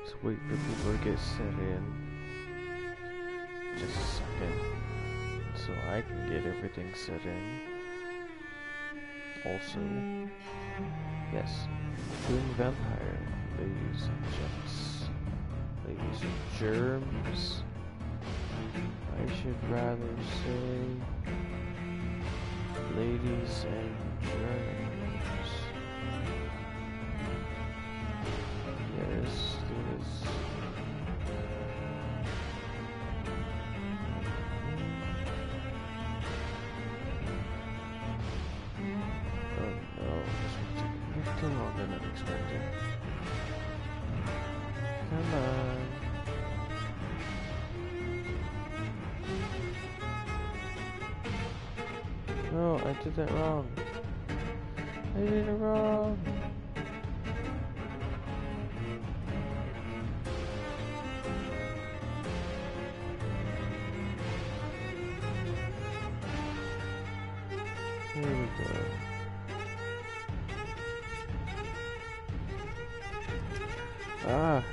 Let's wait for people to get set in. Just a second. So I can get everything set in. Also, yes, doing vampire, ladies and gents. Ladies and germs. I should rather say ladies and germs. Yes, this. Oh no, this will take a little longer than expected. Come on. No, I did that wrong. I did it wrong. Here we go. Ah.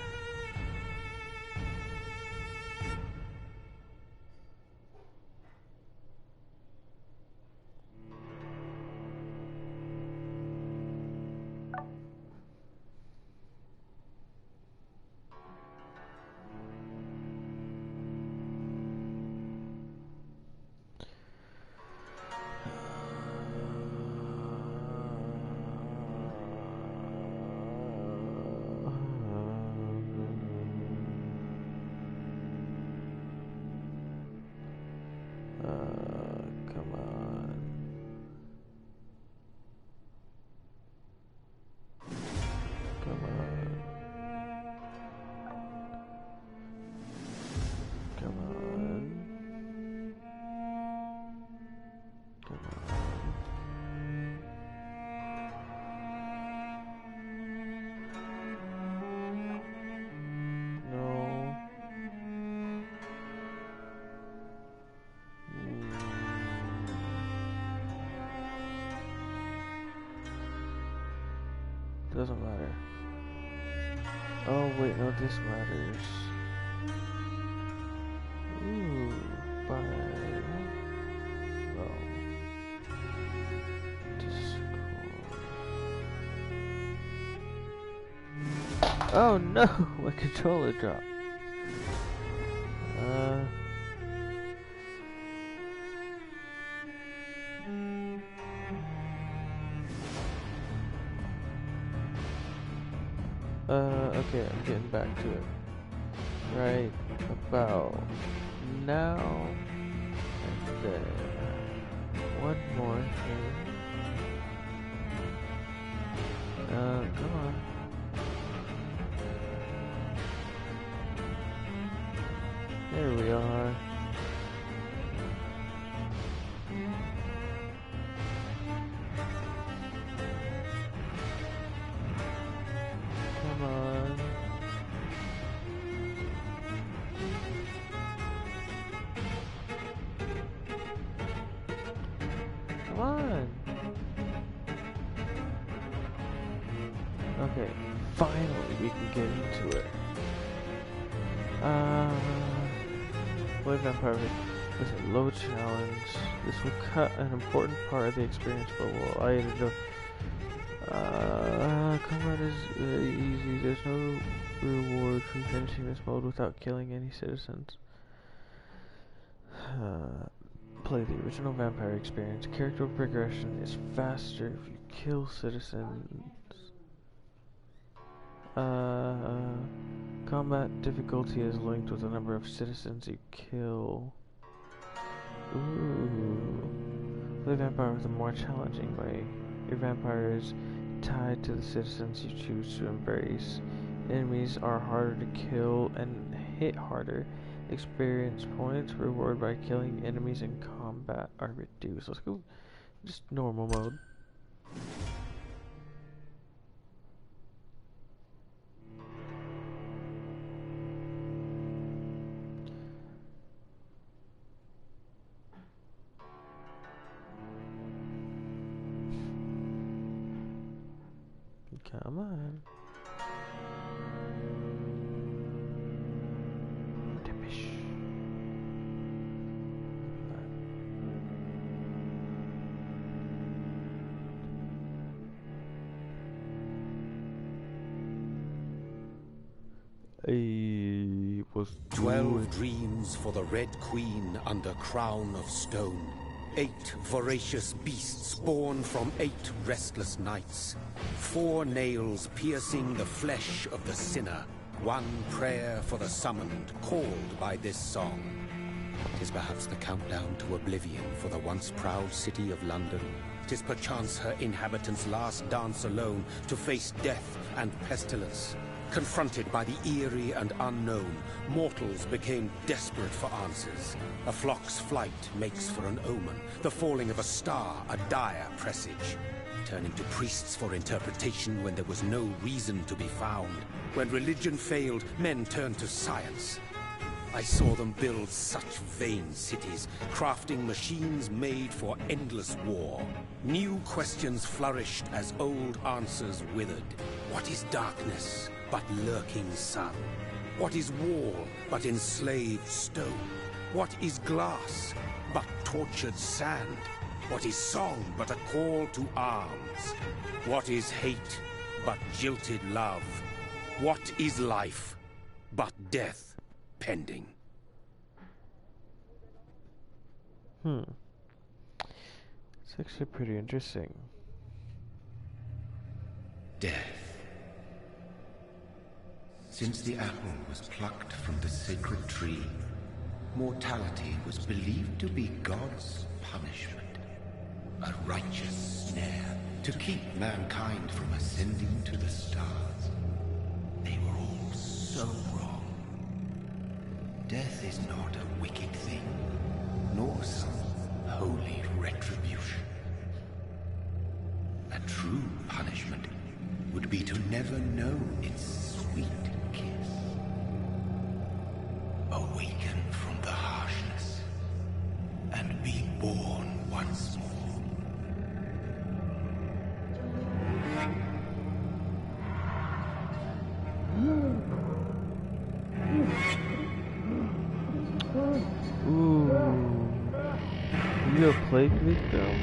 Come on. Come on. Come on. Come on. No. Doesn't matter. Oh wait, no, this matters. Ooh, but well, Discord. Oh no, my controller dropped. Okay, I'm getting back to it. Right about now, and then one more thing. Come on. There we are. Come on. Come on. Okay, finally we can get into it. Play Vampyr with a low challenge. This will cut an important part of the experience, but will I enjoy. Come on, is easy. There's no reward for finishing this mode without killing any citizens. Play the original Vampyr experience. Character progression is faster if you kill citizens. Combat difficulty is linked with the number of citizens you kill. Ooh. Play Vampyr with a more challenging way. Your vampire is tied to the citizens you choose to embrace. Enemies are harder to kill and hit harder. Experience points rewarded by killing enemies in combat are reduced. Let's go just normal mode. Come on. It was 12 dreams for the Red Queen under crown of stone. 8 voracious beasts born from 8 restless nights. 4 nails piercing the flesh of the sinner. 1 prayer for the summoned, called by this song. 'Tis perhaps the countdown to oblivion for the once proud city of London. 'Tis perchance her inhabitants' last dance alone to face death and pestilence. Confronted by the eerie and unknown, mortals became desperate for answers. A flock's flight makes for an omen, the falling of a star a dire presage. Turning to priests for interpretation when there was no reason to be found. When religion failed, men turned to science. I saw them build such vain cities, crafting machines made for endless war. New questions flourished as old answers withered. What is darkness but lurking sun? What is wall but enslaved stone? What is glass but tortured sand? What is song but a call to arms? What is hate but jilted love? What is life but death pending? It's actually pretty interesting. Death. Since the apple was plucked from the sacred tree, mortality was believed to be God's punishment. A righteous snare to keep mankind from ascending to the stars. They were all so wrong. Death is not a wicked thing, nor some holy retribution. A true punishment would be to never know its sweet kiss. Awaken from the harshness and be born once more. Ooh. You a plague victim?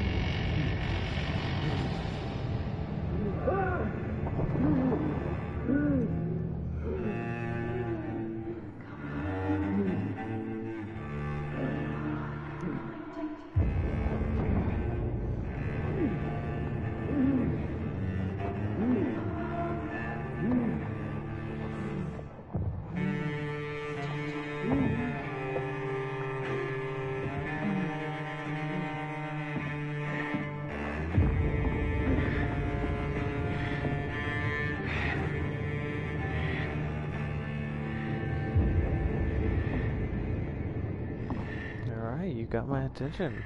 You got my attention.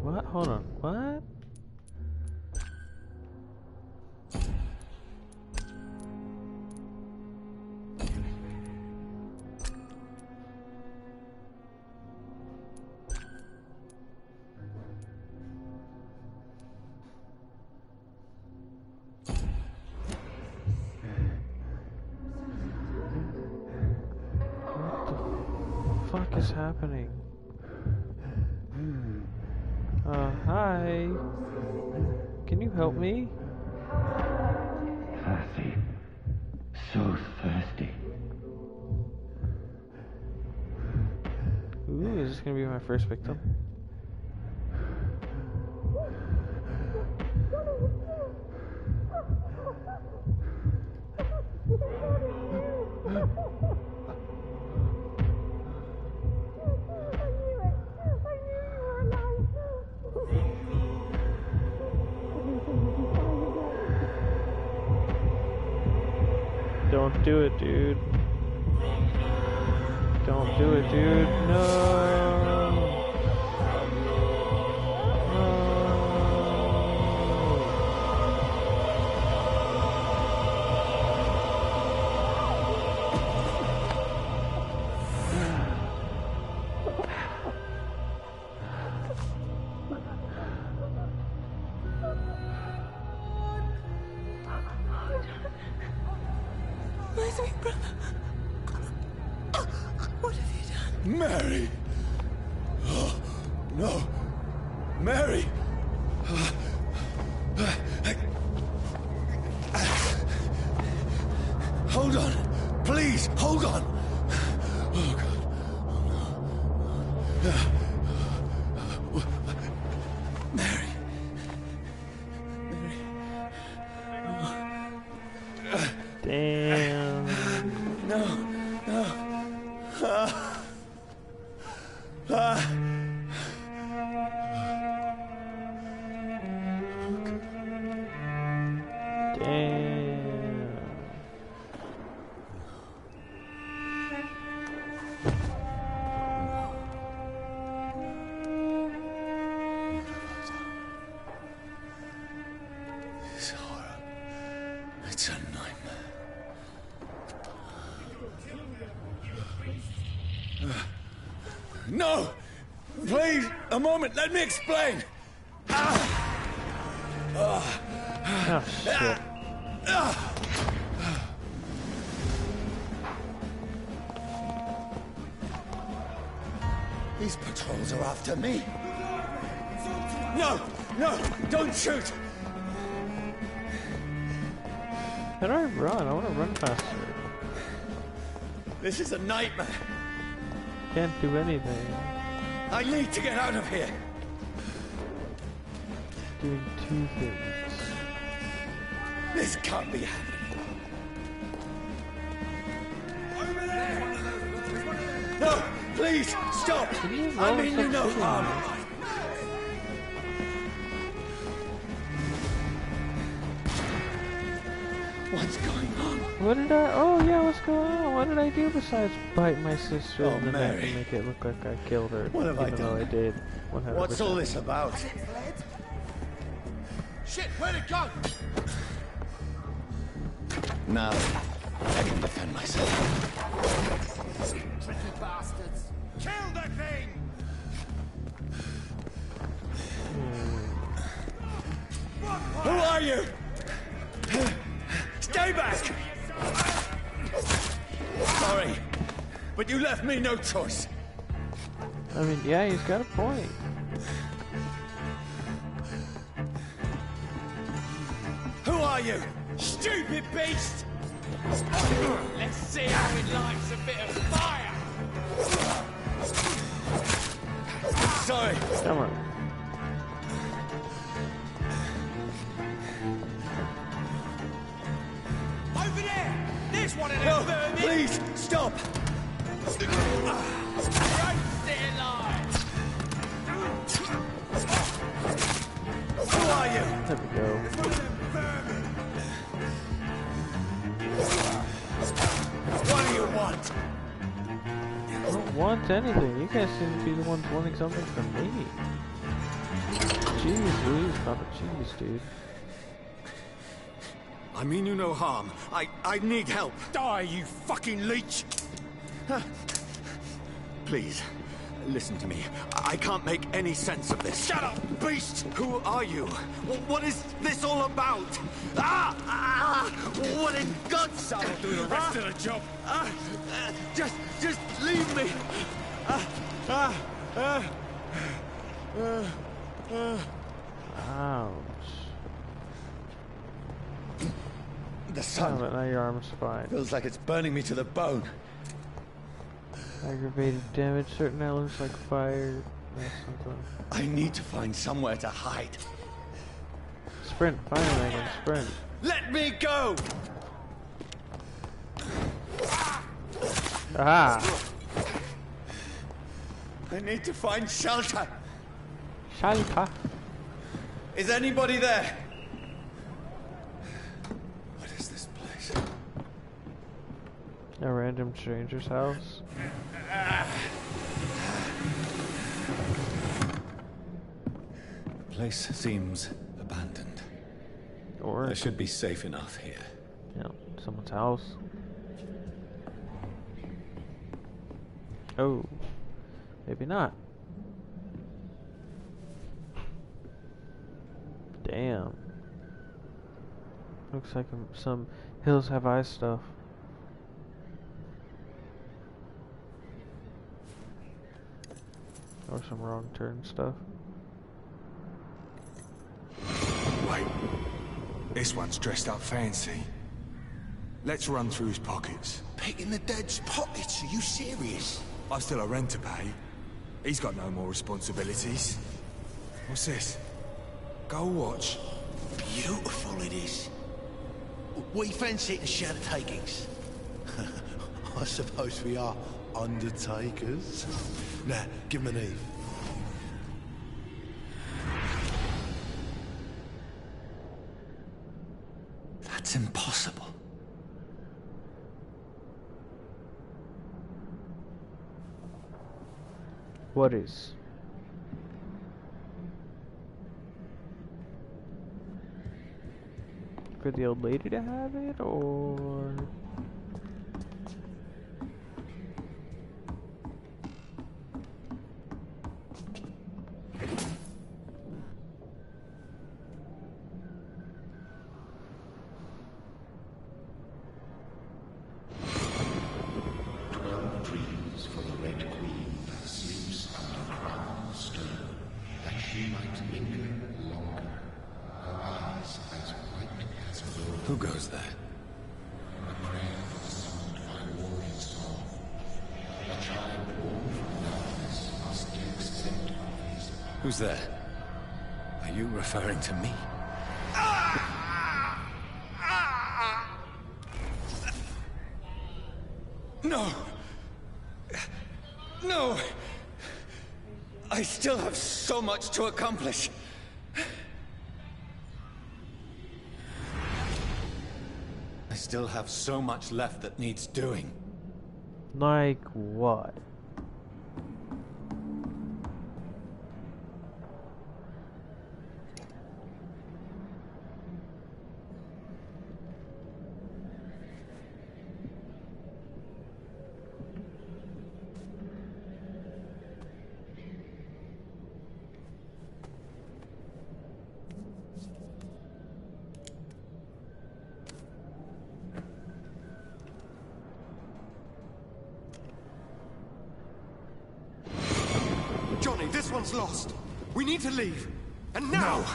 What? Hold on. What? What the fuck is happening? Hi. Can you help me? Thirsty. So thirsty. Ooh, is this gonna be my first victim? Don't do it, dude. Don't do it, dude. No. No. Mary! Oh, no! Mary! Hold on! Please, hold on! Oh, God. Oh, no. Mary. Damn. No, no. Damn. This horror. It's a nightmare. No! Please, a moment, let me explain! Oh, shit. These patrols are after me. No! No! Don't shoot! How do I run? I want to run faster. This is a nightmare. Can't do anything. I need to get out of here. Doing two things. This can't be happening. Over there! No! Please! Stop! I mean you no harm. What's going on? What did I... Oh, yeah, what's going on? What did I do besides bite my sister in the neck Mary. and make it look like I killed her? What have I even though done? I did. 100%. What's all this about? Shit, where'd it go? Now, I can defend myself. Tricky bastards! Kill the thing! Who are you? Stay back! Sorry, but you left me no choice. I mean, yeah, he's got a point. Who are you? Stupid beast! Let's see how it likes a bit of fire! Sorry. Come on. Over there! There's one of them No, vermin! please, stop! Don't stay alive! Who are you? There we go. What do you want? I don't want anything. You guys seem to be the ones wanting something from me. Jeez Louise, Papa Cheese, dude. I mean you no harm. I need help. Die, you fucking leech! Please, listen to me. I can't make any sense of this. Shut up, beast! Who are you? What is this all about? What in God's name? I'll do the rest of the job. Just leave me. Ouch. The Oh, sun but now your arm's fine. feels like it's burning me to the bone. Aggravated damage, certain elements like fire. That's something. I need to find somewhere to hide. Sprint, finally I can sprint. Let me go! Aha! I need to find shelter. Shalka. Is anybody there? What is this place? A random stranger's house. The place seems abandoned. Or, I should be safe enough here. you know, someone's house. Oh. Maybe not. Damn. Looks like some Hills Have Eyes stuff. Or some wrong turn stuff. Wait, this one's dressed up fancy. Let's run through his pockets. Picking the dead's pockets? Are you serious? I've still a rent to pay. He's got no more responsibilities. What's this? Gold watch. Beautiful it is. We fancy it and share the takings. I suppose we are undertakers. Now, give him an Eve. That's impossible. What is? For the old lady to have it, or? Who goes there? Who's there? Are you referring to me? No! No! I still have so much to accomplish. I still have so much left that needs doing. Like what? Johnny, this one's lost. We need to leave. And now! No!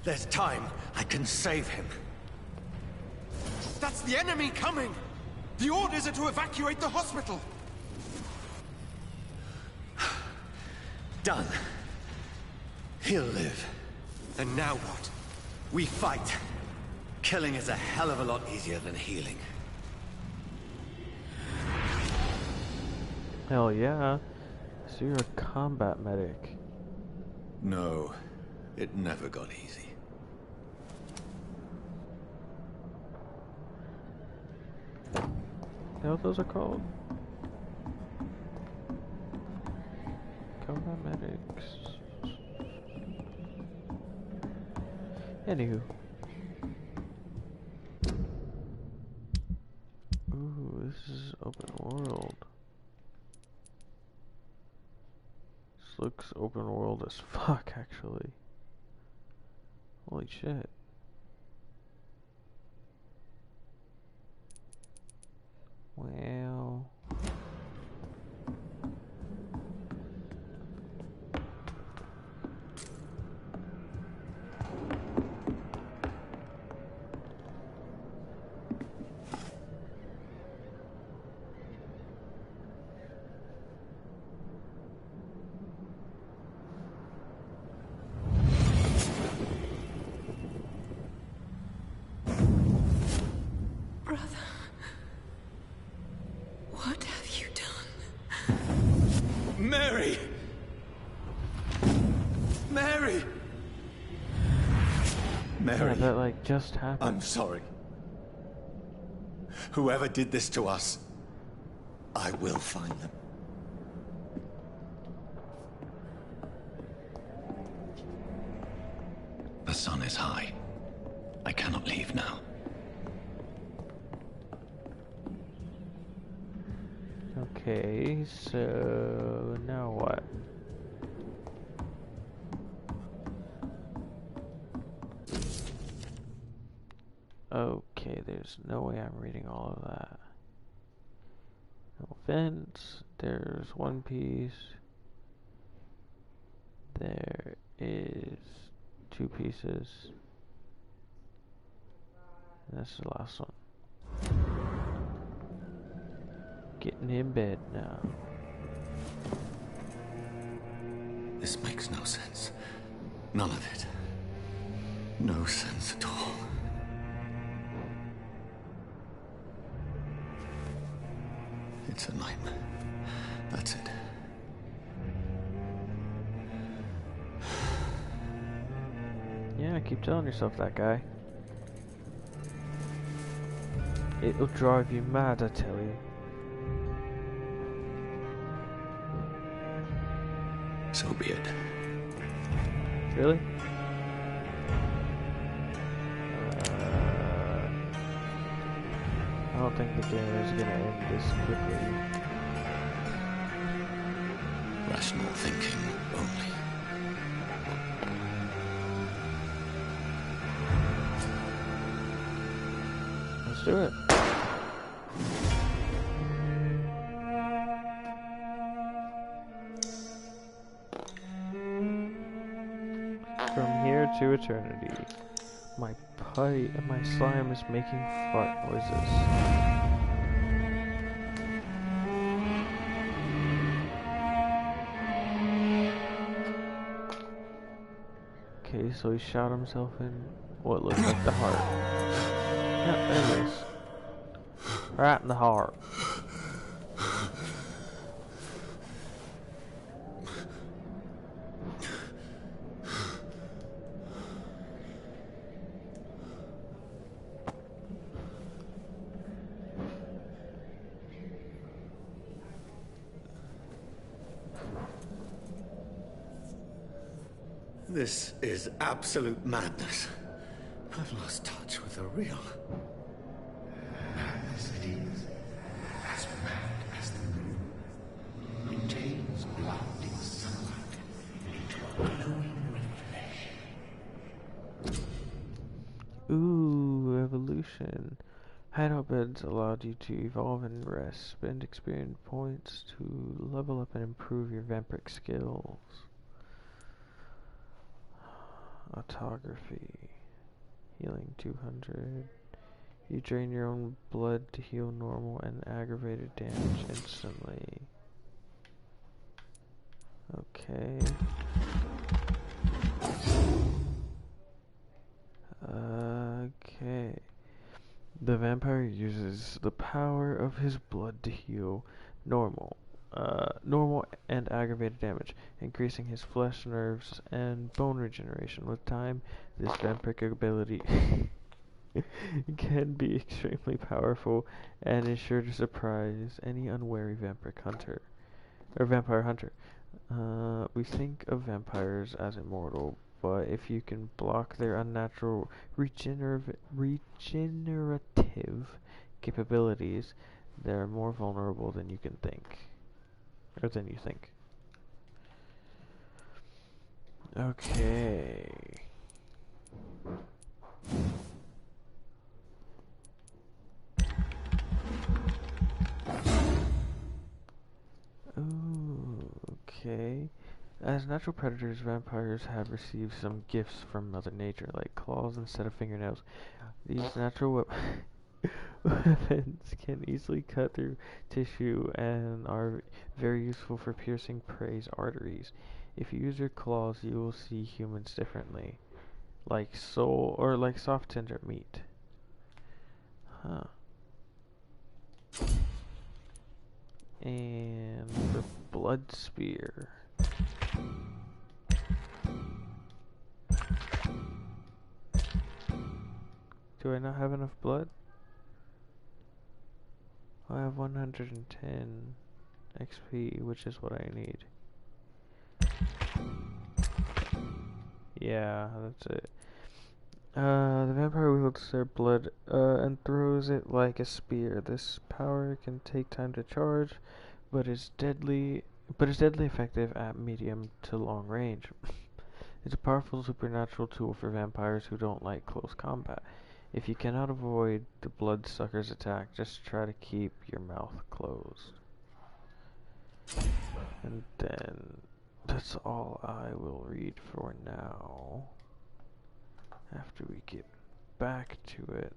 There's time. I can save him. That's the enemy coming! The orders are to evacuate the hospital! Done. He'll live. And now what? We fight. Killing is a hell of a lot easier than healing. Hell yeah. So you're a combat medic. No, it never got easy. You know what those are called? Combat medics. Anywho. Ooh, this is open world. This looks open world as fuck, actually. Holy shit. Well. Brother, what have you done? Mary! Mary! Mary, Yeah, that like just happened. I'm sorry. Whoever did this to us, I will find them. The sun is high. I cannot leave now. Okay, so now what? Okay, there's no way I'm reading all of that. No offense, there's One Piece. There is 2 pieces. And that's the last one. Getting in bed now. This makes no sense. None of it. No sense at all. It's a nightmare. That's it. Yeah, keep telling yourself that, guy. It'll drive you mad, I tell you. So be it. Really? I don't think the game is gonna end this quickly. Rational thinking only. Let's do it. From here to eternity, my slime is making fart noises. Okay, so he shot himself in what looks like the heart. Yep, there it is. Right in the heart. This is absolute madness. I've lost touch with the real. Madness it is, as mad as the moon. Contains blinding sunlight into a glowing red flesh. Ooh, evolution. Hideout beds allowed you to evolve and rest. Spend experience points to level up and improve your vampiric skills. Autography. Healing 200. You drain your own blood to heal normal and aggravated damage instantly. Okay. Okay. The vampire uses the power of his blood to heal normal and aggravated damage, increasing his flesh, nerves, and bone regeneration. With time, this vampiric ability can be extremely powerful and is sure to surprise any unwary vampire hunter. We think of vampires as immortal, but if you can block their unnatural regenerative capabilities, they're more vulnerable than you can think. Or than you think. Okay. Ooh, okay. As natural predators, vampires have received some gifts from Mother Nature, like claws instead of fingernails. These natural weapons can easily cut through tissue and are very useful for piercing prey's arteries. If you use your claws, you will see humans differently, like soft tender meat. Huh. And for blood spear. Do I not have enough blood? I have 110 XP, which is what I need. Yeah, that's it. The vampire wields their blood and throws it like a spear. This power can take time to charge, but is deadly effective at medium to long range. It's a powerful supernatural tool for vampires who don't like close combat. If you cannot avoid the bloodsucker's attack, just try to keep your mouth closed. And then that's all I will read for now. After we get back to it.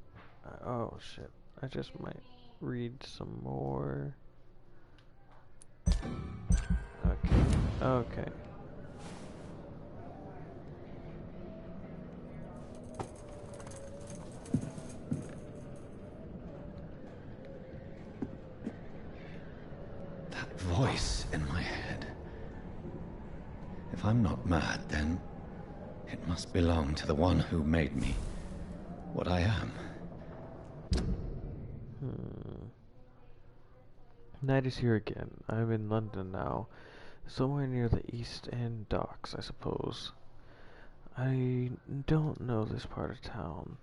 Oh shit. I just might read some more. Okay. Okay. That voice in my head. If I'm not mad, then it must belong to the one who made me what I am. Night is here again. I'm in London now. Somewhere near the East End docks, I suppose. I don't know this part of town.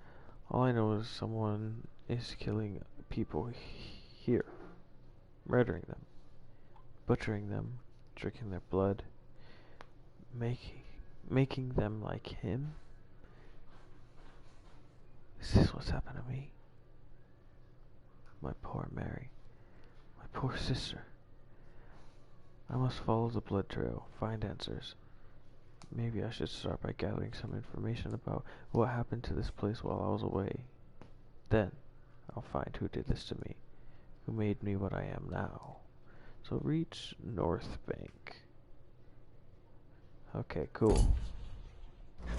All I know is someone is killing people here. Murdering them. Butchering them. Drinking their blood. Making them like him. Is this what's happened to me? My poor Mary. My poor sister. I must follow the blood trail, find answers. Maybe I should start by gathering some information about what happened to this place while I was away. Then, I'll find who did this to me, who made me what I am now. So reach North Bank. Okay, cool.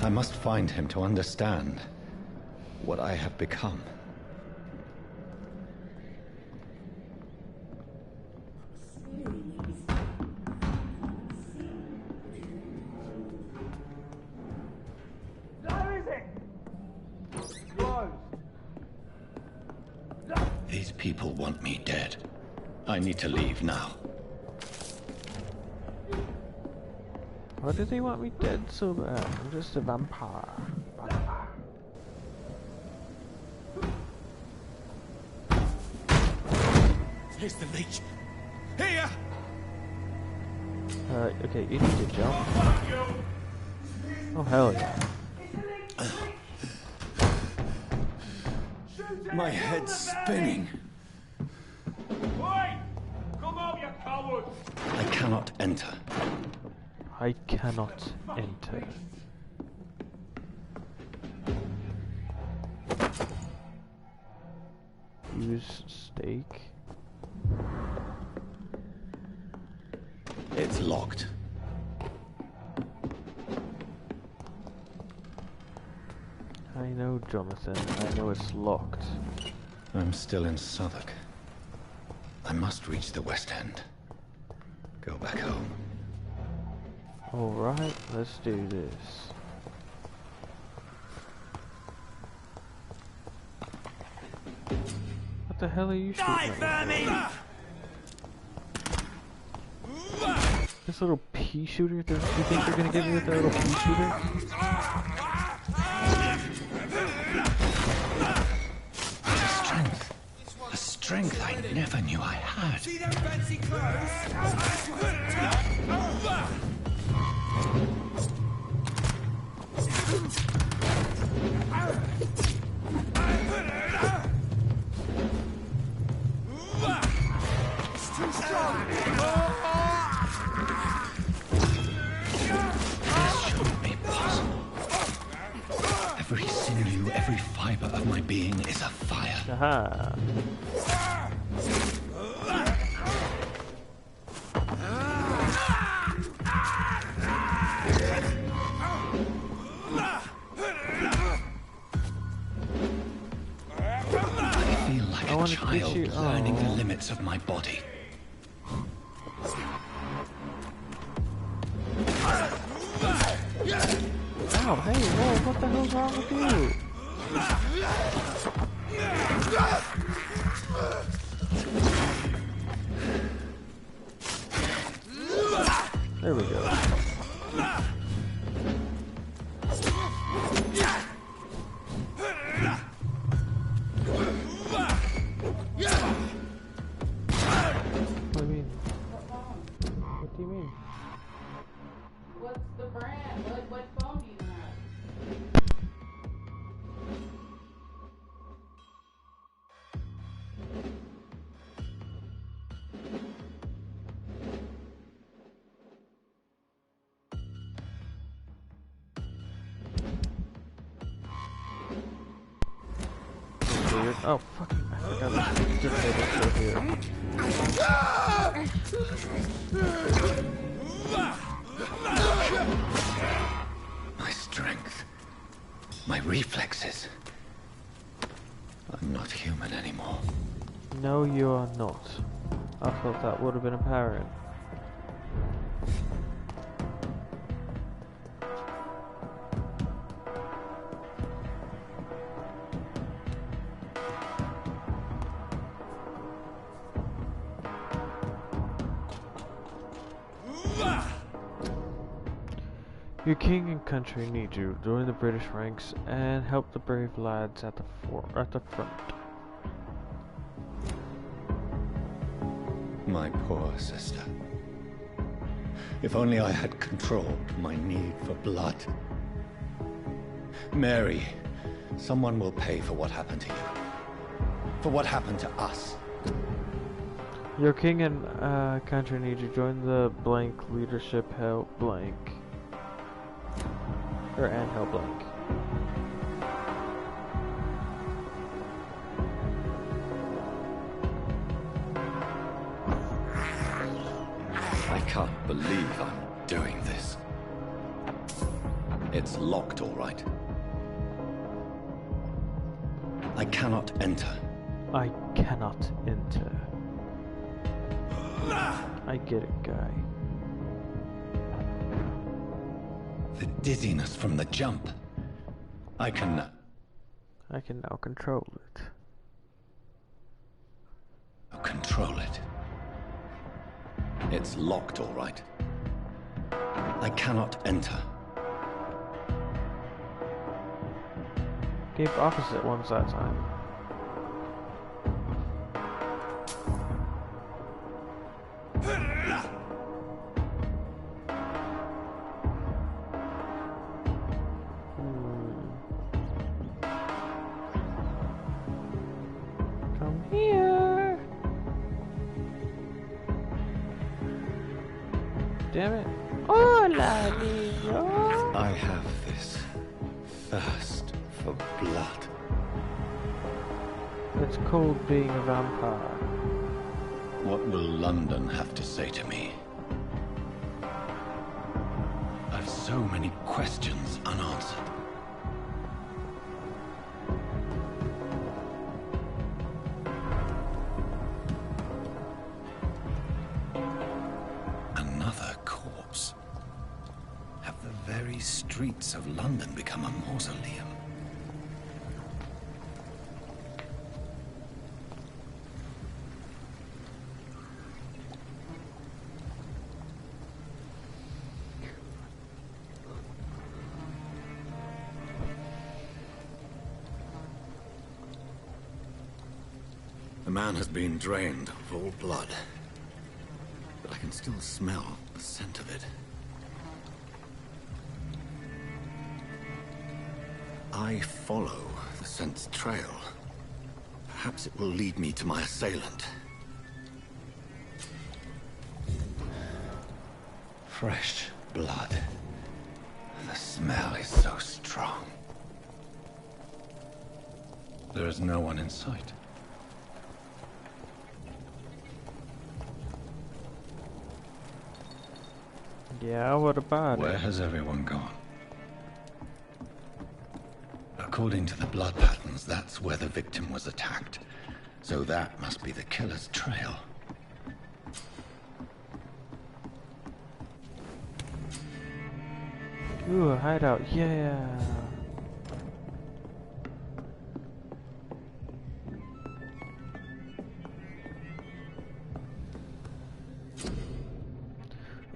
I must find him to understand what I have become. These people want me dead. I need to leave now. Why do they want me dead so bad? I'm just a vampire. Here's the leech. Here! Okay, you need to jump. Oh, hell yeah. My head's spinning. Oi! Come on, you coward! I cannot enter. I cannot enter. Use stake. It's locked. I know, Jonathan. I know it's locked. I'm still in Southwark. I must reach the West End. Go back home. Alright, let's do this. What the hell are you shooting at me for? This little pea shooter? Do you think you're gonna get me with that little pea shooter? A strength I never knew I had. See them fancy clothes? This shouldn't be possible. Every sinew, every fiber of my being is afire. Aha. I feel like a child learning the limits of my body. Oh, hey, whoa, what the hell's wrong with you? There we go. What do you mean? What do you mean? What's the brand? What phone do you weird. Oh, fuck. I forgot this dictator's still here. My strength. My reflexes. I'm not human anymore. No, you are not. I thought that would have been apparent. Your king and country need you. Join the British ranks and help the brave lads at the front. My poor sister. If only I had controlled my need for blood. Mary, someone will pay for what happened to you. For what happened to us. Your king and country need you. Join the blank leadership. Help blank. And help blank. I can't believe I'm doing this. It's locked, all right. I cannot enter. I cannot enter. I get it, guy. The dizziness from the jump. I can now control it. Control it. It's locked, all right. I cannot enter. Gave opposite ones that time. Come here. Damn it. Hola, niño. I have this thirst for blood. It's cold being a vampire. What will London have to say to me? I've so many questions unanswered. Another corpse. Have the very streets of London become a mausoleum? The man has been drained of all blood, but I can still smell the scent of it. I follow the scent's trail. Perhaps it will lead me to my assailant. Fresh blood. The smell is so strong. There is no one in sight. Yeah, what about Where it? has everyone gone? According to the blood patterns, that's where the victim was attacked. So that must be the killer's trail. Ooh, a hideout, yeah.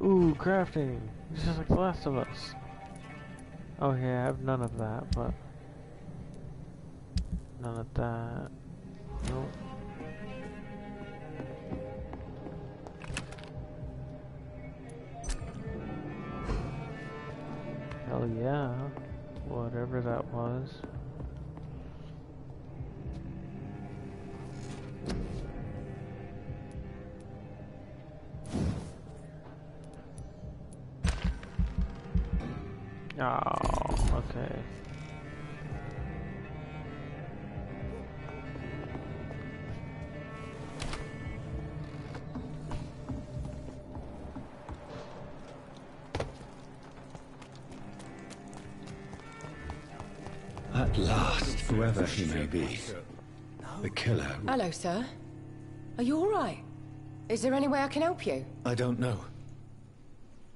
Ooh, crafting. It's just like The Last of Us. Oh yeah, I have none of that, but none of that. Nope. Hell yeah. Whatever that was. Oh, okay. At last, whoever he may be. The killer. Hello, sir. Are you alright? Is there any way I can help you? I don't know.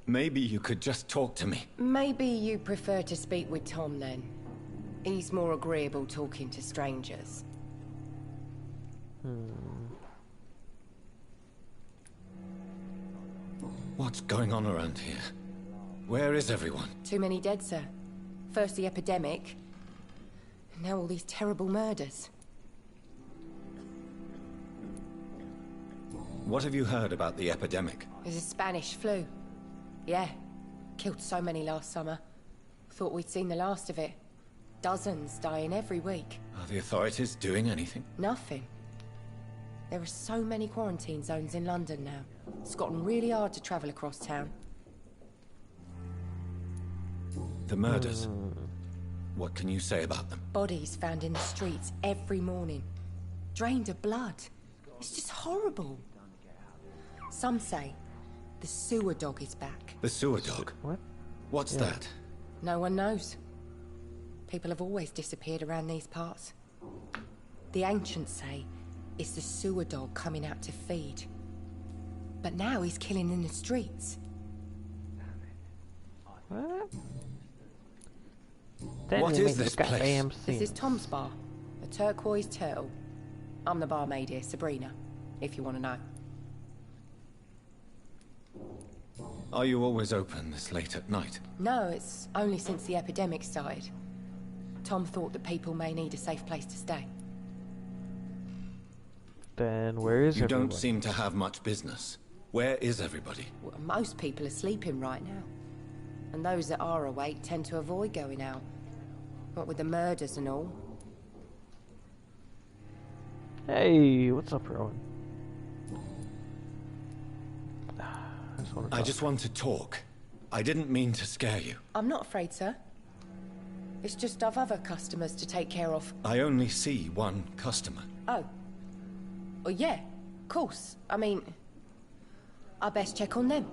Maybe you could just talk to me. Maybe you prefer to speak with Tom, then. He's more agreeable talking to strangers. What's going on around here? Where is everyone? Too many dead, sir. First the epidemic, and now all these terrible murders. What have you heard about the epidemic? There's a Spanish flu. Yeah. Killed so many last summer. Thought we'd seen the last of it. Dozens dying every week. Are the authorities doing anything? Nothing. There are so many quarantine zones in London now. It's gotten really hard to travel across town. The murders. What can you say about them? Bodies found in the streets every morning. Drained of blood. It's just horrible. Some say the sewer dog is back. The sewer dog? What? What's that? No one knows. People have always disappeared around these parts. The ancients say it's the sewer dog coming out to feed. But now he's killing in the streets. What? What is this place? This is Tom's bar. A turquoise turtle. I'm the barmaid here, Sabrina, if you want to know. Are you always open this late at night? No, it's only since the epidemic started. Tom thought that people may need a safe place to stay. Then where is You everyone? don't seem to have much business. Where is everybody? Well, most people are sleeping right now. And those that are awake tend to avoid going out. What with the murders and all. Hey, what's up, Rowan? I just want to talk. I didn't mean to scare you. I'm not afraid, sir. It's just I've other customers to take care of. I only see one customer. Oh. Well, yeah, of course. I mean, I best check on them.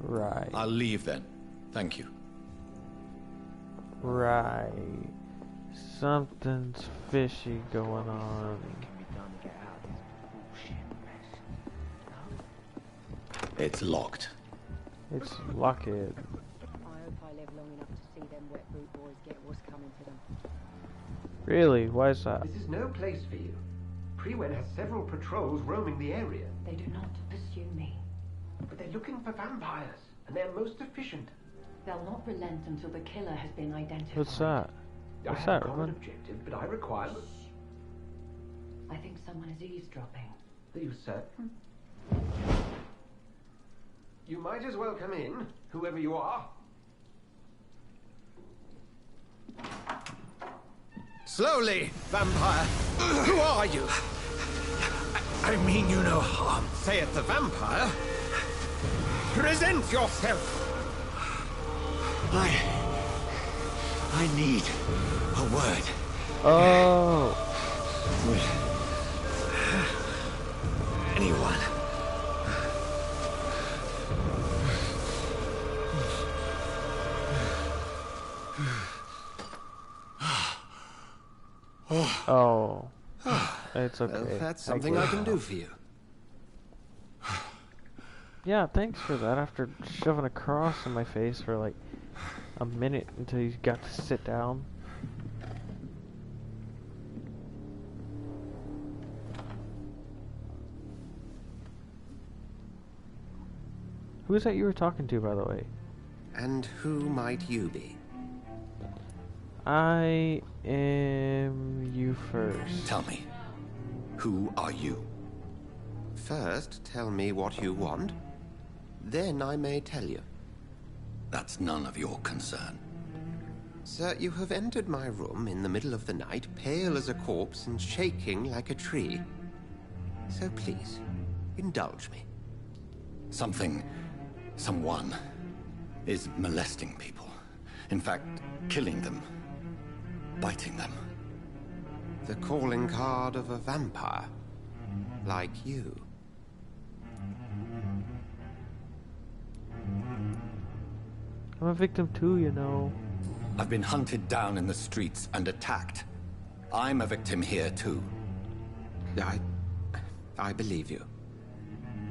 Right. I'll leave then. Thank you. Right. Something's fishy going on. It's locked. It's locked. I hope I live long enough to see them wet boot boys get what's coming to them. Really? Why is that? This is no place for you. Pre-Wen has several patrols roaming the area. They do not pursue me. But they're looking for vampires, and they're most efficient. They'll not relent until the killer has been identified. What's that? I What's have that, a common Rowan? objective, but I require... I think someone is eavesdropping. Are you certain? You might as well come in, whoever you are. Slowly, vampire. Who are you? I mean you no harm. Say it, the vampire. Present yourself. I need a word. Oh. Anyone. Oh. It's okay. Well, that's something I can do for you. Yeah, thanks for that. After shoving a cross in my face for like a minute until you got to sit down. Who is that you were talking to, by the way? And who might you be? I am you first. Tell me, who are you? First, tell me what you want. Then I may tell you. That's none of your concern. Sir, you have entered my room in the middle of the night, pale as a corpse and shaking like a tree. So please, indulge me. Someone is molesting people. In fact, killing them. Biting them. The calling card of a vampire. Like you. I'm a victim too, you know. I've been hunted down in the streets and attacked. I'm a victim here, too. I believe you.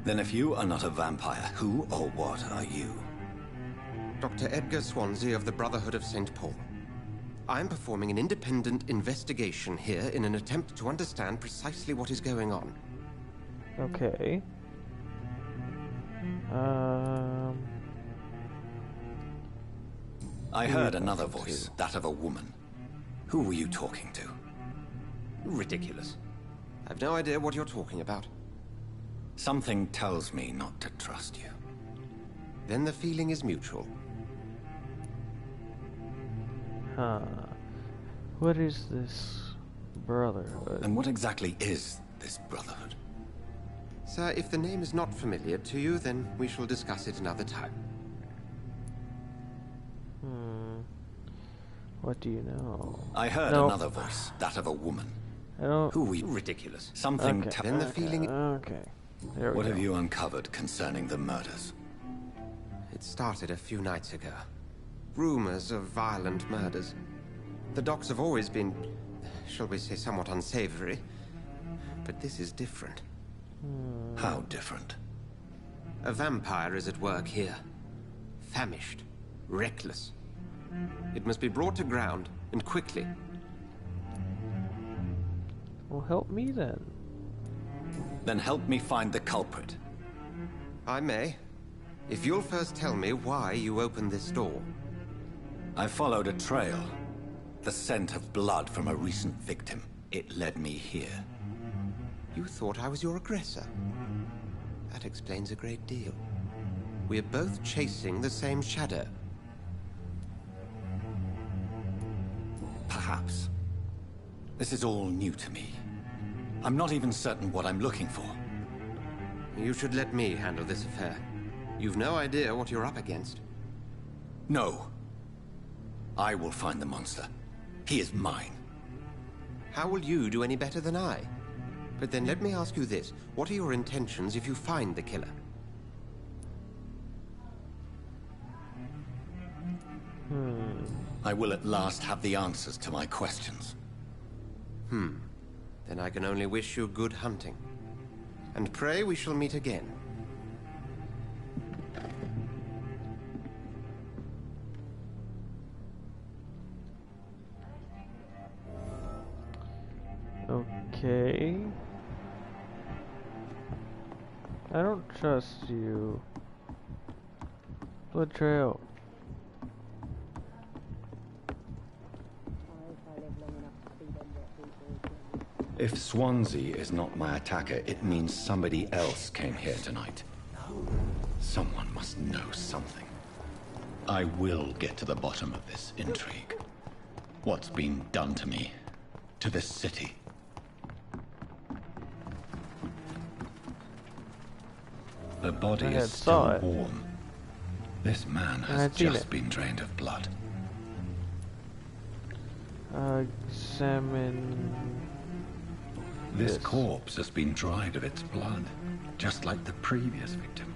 Then if you are not a vampire, who or what are you? Dr. Edgar Swansea of the Brotherhood of St. Paul. I'm performing an independent investigation here in an attempt to understand precisely what is going on. Okay. I heard another voice, that of a woman. Who were you talking to? Ridiculous. I've no idea what you're talking about. Something tells me not to trust you. Then the feeling is mutual. Huh. What is this brotherhood? And what exactly is this brotherhood? Sir, if the name is not familiar to you, then we shall discuss it another time. What do you know? I heard another voice, that of a woman. I don't... Who were you? Ridiculous. Something Then the feeling... Okay. There we go. What have you uncovered concerning the murders? It started a few nights ago. Rumors of violent murders. The docks have always been, shall we say, somewhat unsavory. But this is different. How different? A vampire is at work here. Famished. Reckless. It must be brought to ground, and quickly. Well, help me then. Then help me find the culprit. I may. If you'll first tell me why you opened this door. I followed a trail. The scent of blood from a recent victim. It led me here. You thought I was your aggressor. That explains a great deal. We're both chasing the same shadow. Perhaps. This is all new to me. I'm not even certain what I'm looking for. You should let me handle this affair. You've no idea what you're up against. No. I will find the monster. He is mine. How will you do any better than I? But then let me ask you this. What are your intentions if you find the killer? I will at last have the answers to my questions. Then I can only wish you good hunting. And pray we shall meet again. Okay. I don't trust you. Blood trail. If Swansea is not my attacker, it means somebody else came here tonight. Someone must know something. I will get to the bottom of this intrigue. What's been done to me, to this city. The body is still warm. This man has just been drained of blood. Examine... This corpse has been dried of its blood, just like the previous victim.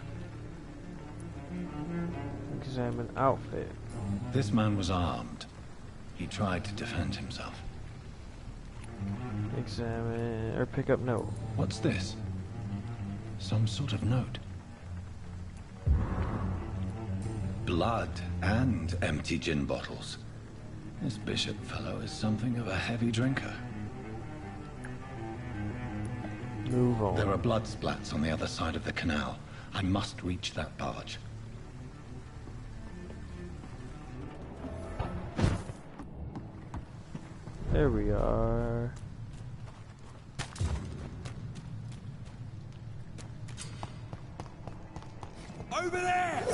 Examine outfit. This man was armed. He tried to defend himself. Examine... or pick up note. What's this? Some sort of note. Blood and empty gin bottles. This bishop fellow is something of a heavy drinker. Move on. There are blood splats on the other side of the canal. I must reach that barge. There we are. Over there!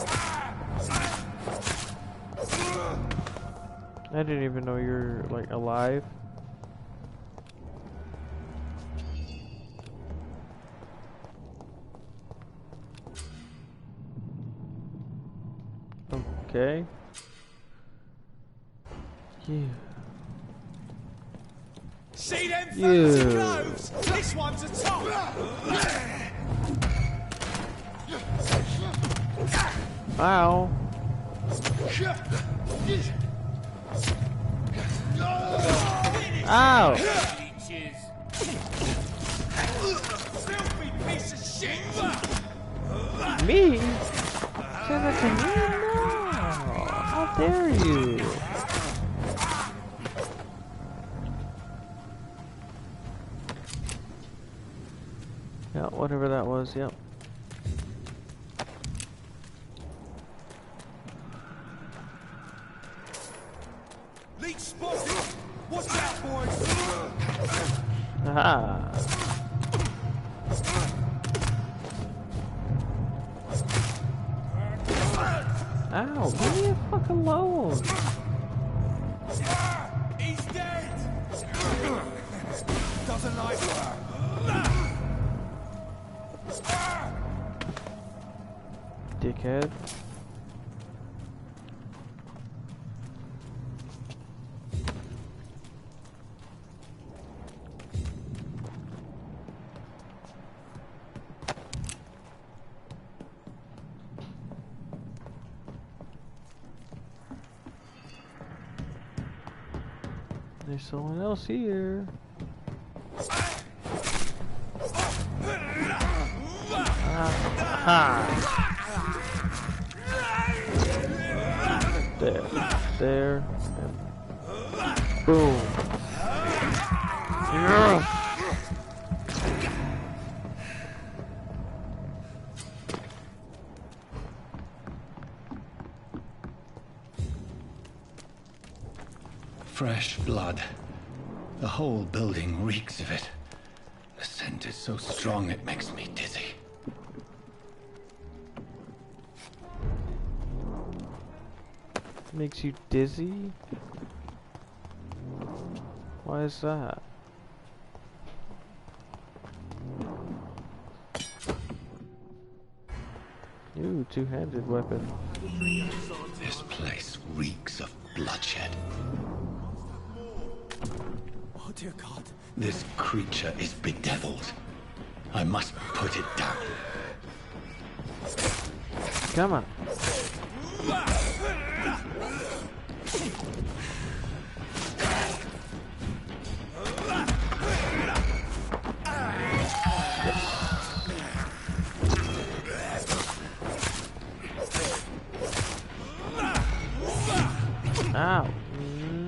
I didn't even know you're like alive. Okay. Yeah. See them fancy clothes? This one's a top. Ow. Ow! Filthy piece of shit! Me? Say that to me? No! How dare you? Yeah, whatever that was, yep. Leech spotted! Watch out, boys! Aha! Ow, leave me the fuck alone! He's dead! Doesn't like her. Dickhead. There's someone else here. There, and boom. Yeah. Fresh blood. The whole building reeks of it. The scent is so strong it makes me dizzy. Makes you dizzy? Why is that? Ooh, two-handed weapon. This place reeks of bloodshed. Oh dear God. This creature is bedeviled. I must put it down. Come on. Ow.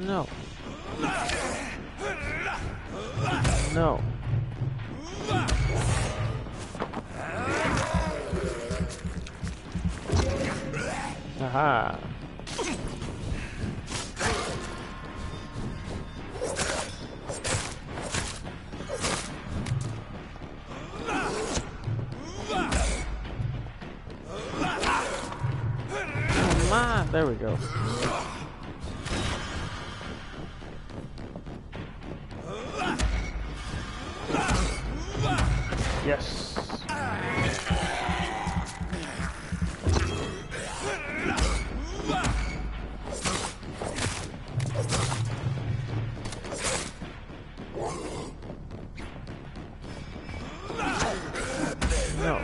No. No. Aha. Come on. There we go. Yes. No.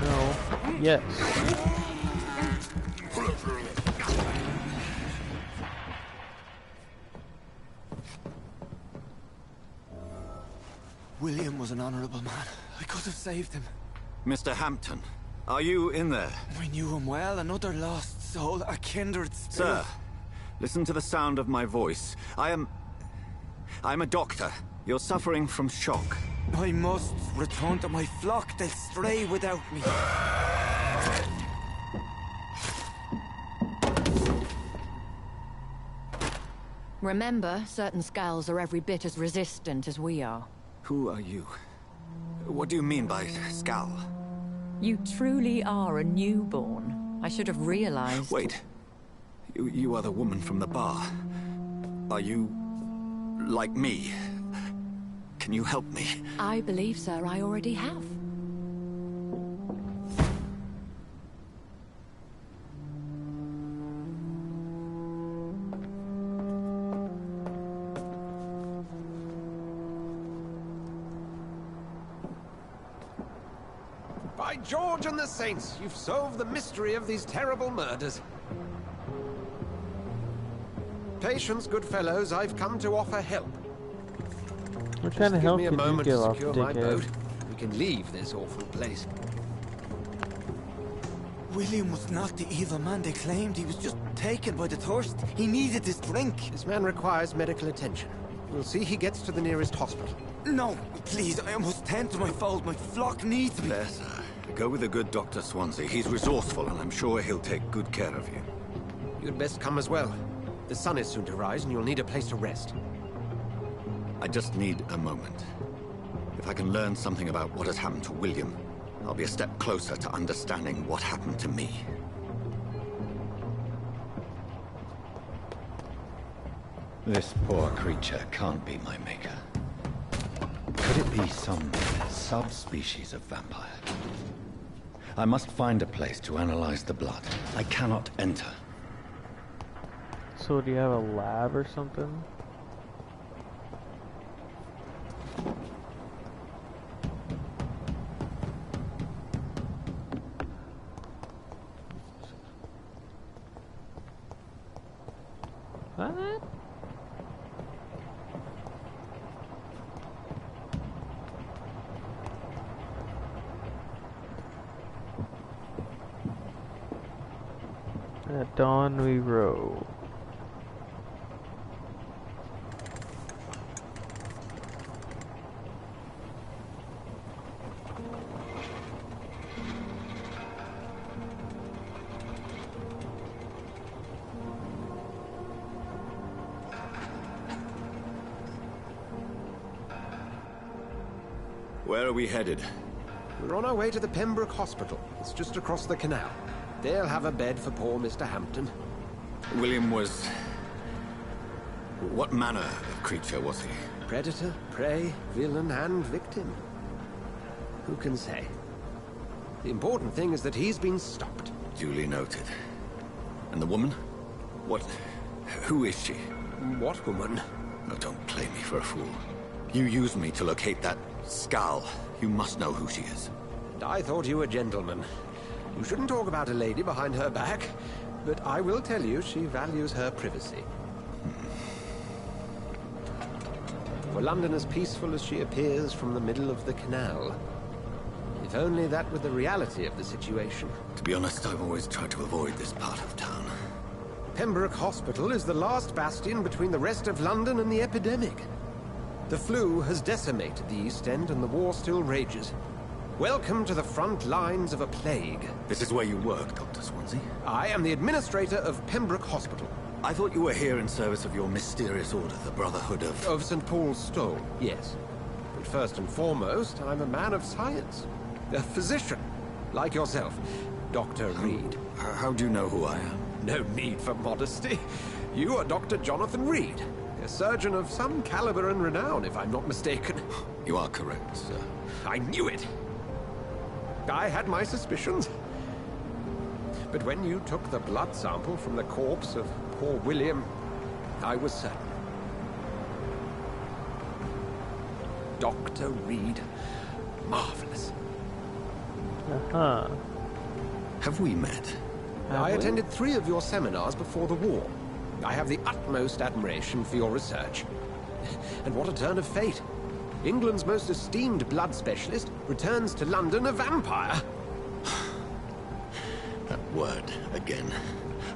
No. Yes. William was an honorable man. I could have saved him. Mr. Hampton, are you in there? I knew him well, another lost soul, a kindred spirit. Sir, listen to the sound of my voice. I'm a doctor. You're suffering from shock. I must return to my flock. They'll stray without me. Remember, certain skulls are every bit as resistant as we are. Who are you? What do you mean by Skal? You truly are a newborn. I should have realized. Wait. You are the woman from the bar. Are you like me? Can you help me? I believe, sir, I already have. By George and the Saints, you've solved the mystery of these terrible murders. Patience, good fellows. I've come to offer help. What kind of help Give me a could you moment give to off, secure my boat. dickhead? We can leave this awful place. William was not the evil man they claimed. He was just taken by the thirst. He needed this drink. This man requires medical attention. We'll see he gets to the nearest hospital. No, please, I must tend to my fold. My flock needs me. There, sir. Go with the good Dr. Swansea. He's resourceful, and I'm sure he'll take good care of you. You'd best come as well. The sun is soon to rise, and you'll need a place to rest. I just need a moment. If I can learn something about what has happened to William, I'll be a step closer to understanding what happened to me. This poor creature can't be my maker. Could it be some subspecies of vampire? I must find a place to analyze the blood. I cannot enter. So do you have a lab or something? What? At dawn we row. Where are we headed? We're on our way to the Pembroke Hospital. It's just across the canal. They'll have a bed for poor Mr. Hampton. William was... what manner of creature was he? Predator, prey, villain, and victim. Who can say? The important thing is that he's been stopped. Duly noted. And the woman? What... who is she? What woman? Oh, don't play me for a fool. You used me to locate that skull. You must know who she is. And I thought you a gentleman. You shouldn't talk about a lady behind her back, but I will tell you she values her privacy. For London as peaceful as she appears from the middle of the canal. If only that were the reality of the situation. To be honest, I've always tried to avoid this part of town. Pembroke Hospital is the last bastion between the rest of London and the epidemic. The flu has decimated the East End and the war still rages. Welcome to the front lines of a plague. This is where you work, Dr. Swansea? I am the administrator of Pembroke Hospital. I thought you were here in service of your mysterious order, the Brotherhood of... Of St. Paul's Stole, yes. But first and foremost, I'm a man of science. A physician, like yourself, Dr. Reed. How do you know who I am? No need for modesty. You are Dr. Jonathan Reed, a surgeon of some caliber and renown, if I'm not mistaken. You are correct, sir. I knew it. I had my suspicions. But when you took the blood sample from the corpse of poor William, I was certain. Dr. Reed. Marvelous. Uh-huh. Have we met? I attended 3 of your seminars before the war. I have the utmost admiration for your research. And what a turn of fate. England's most esteemed blood specialist returns to London a vampire. That word, again.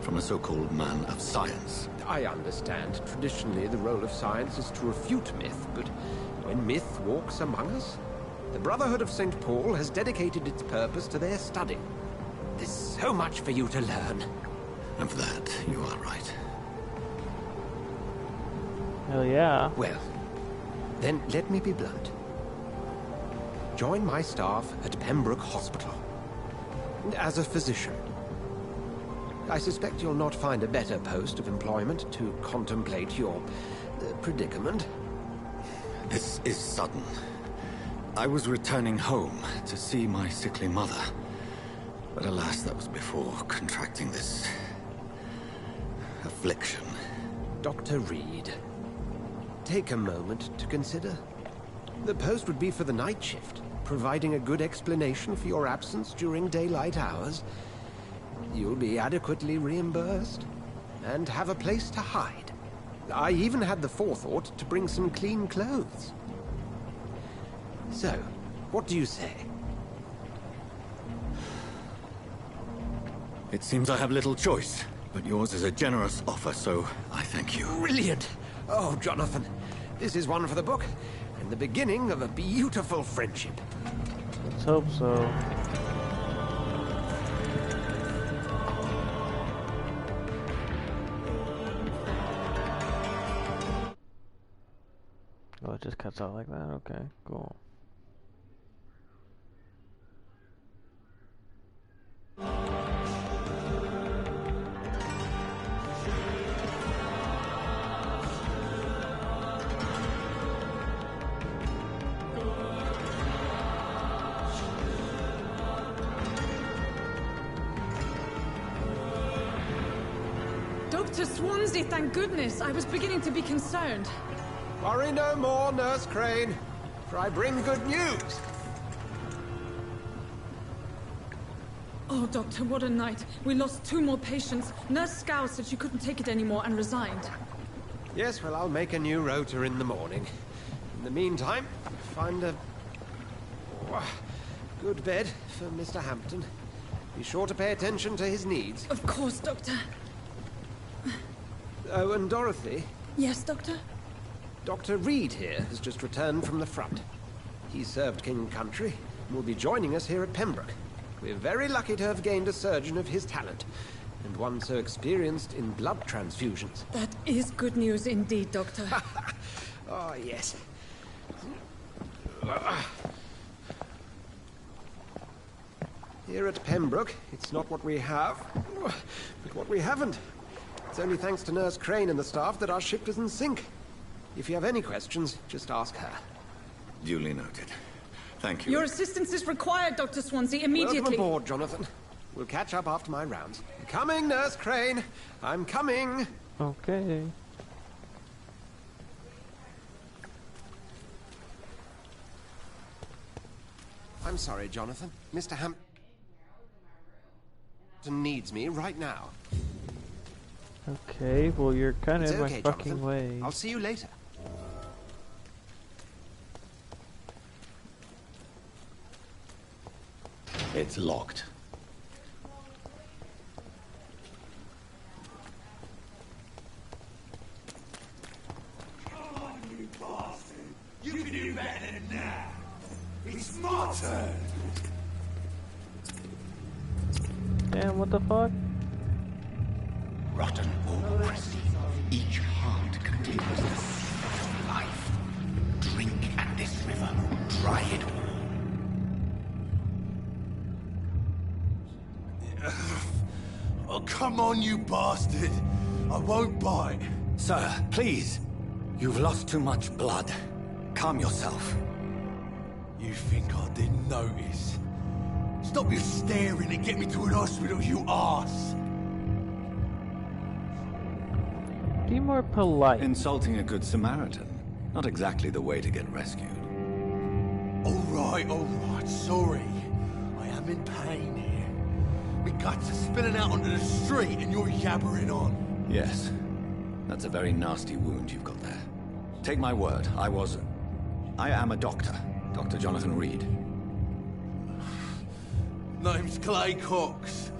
From a so-called man of science. I understand. Traditionally, the role of science is to refute myth, but when myth walks among us, the Brotherhood of St. Paul has dedicated its purpose to their study. There's so much for you to learn. Of that, you are right. Hell yeah. Well, then let me be blunt. Join my staff at Pembroke Hospital. As a physician. I suspect you'll not find a better post of employment to contemplate your predicament. This is sudden. I was returning home to see my sickly mother. But alas, that was before contracting this... affliction. Dr. Reed, take a moment to consider. The post would be for the night shift, providing a good explanation for your absence during daylight hours. You'll be adequately reimbursed, and have a place to hide. I even had the forethought to bring some clean clothes. So, what do you say? It seems I have little choice, but yours is a generous offer, so I thank you. Brilliant! Oh, Jonathan, this is one for the book, and the beginning of a beautiful friendship. Let's hope so. Oh, it just cuts out like that? Okay, cool. Dr. Swansea, thank goodness. I was beginning to be concerned. Worry no more, Nurse Crane, for I bring good news. Oh, Doctor, what a night. We lost 2 more patients. Nurse Scow said she couldn't take it anymore and resigned. Yes, well, I'll make a new rota in the morning. In the meantime, find a good bed for Mr. Hampton. Be sure to pay attention to his needs. Of course, Doctor. Oh, and Dorothy? Yes, Doctor? Dr. Reed here has just returned from the front. He served King Country and will be joining us here at Pembroke. We're very lucky to have gained a surgeon of his talent, and one so experienced in blood transfusions. That is good news indeed, Doctor. Oh, yes. Here at Pembroke, it's not what we have, but what we haven't. It's only thanks to Nurse Crane and the staff that our ship doesn't sink. If you have any questions, just ask her. Duly noted. Thank you. Your assistance is required, Dr. Swansea, immediately. Welcome aboard, Jonathan. We'll catch up after my rounds. Coming, Nurse Crane. I'm coming. Okay. I'm sorry, Jonathan. Mr. Hampton needs me right now. Okay, well you're kind of It's in okay, my fucking Jonathan. way. I'll see you later. It's locked. Oh, you bastard! You can do better than that! It's my turn! Damn, what the fuck? Rotten bureaucracy. Each heart contains the seed of life. Drink at this river. Try it all. Oh, come on, you bastard! I won't bite. Sir, please. You've lost too much blood. Calm yourself. You think I didn't notice? Stop your staring and get me to an hospital, you arse! Be more polite. Insulting a good Samaritan. Not exactly the way to get rescued. Alright, sorry. I am in pain here. My guts are spilling out onto the street and you're yabbering on. Yes. That's a very nasty wound you've got there. Take my word, I am a doctor. Dr. Jonathan Reed. Name's Clay Cox.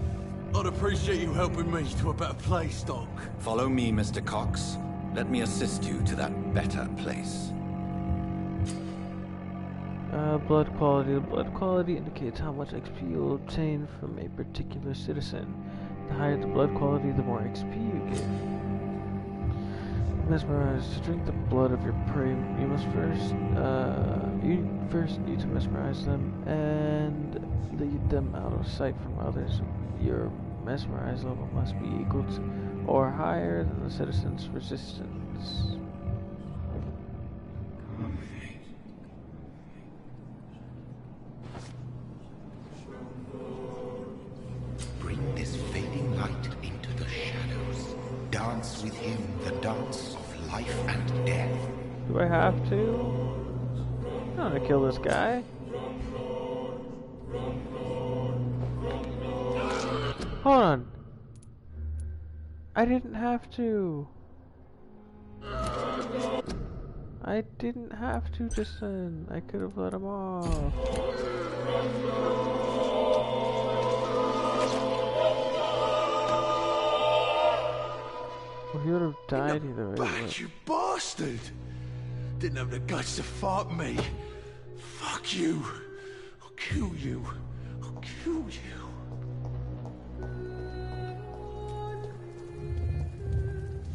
I'd appreciate you helping me to a better place, Doc. Follow me, Mr. Cox. Let me assist you to that better place. Blood quality. The blood quality indicates how much XP you'll obtain from a particular citizen. The higher the blood quality, the more XP you get. Mesmerize. To drink the blood of your prey, you must first need to mesmerize them and lead them out of sight from others. Your mesmerize level must be equal to or higher than the citizen's resistance. Bring this fading light into the shadows. Dance with him the dance of life and death. Do I have to? I'm gonna kill this guy. Hold on. I didn't have to. I didn't have to descend. I could have let him off. Well, he would have died either way. Back, you bastard! Didn't have the guts to fuck me. Fuck you. I'll kill you. I'll kill you.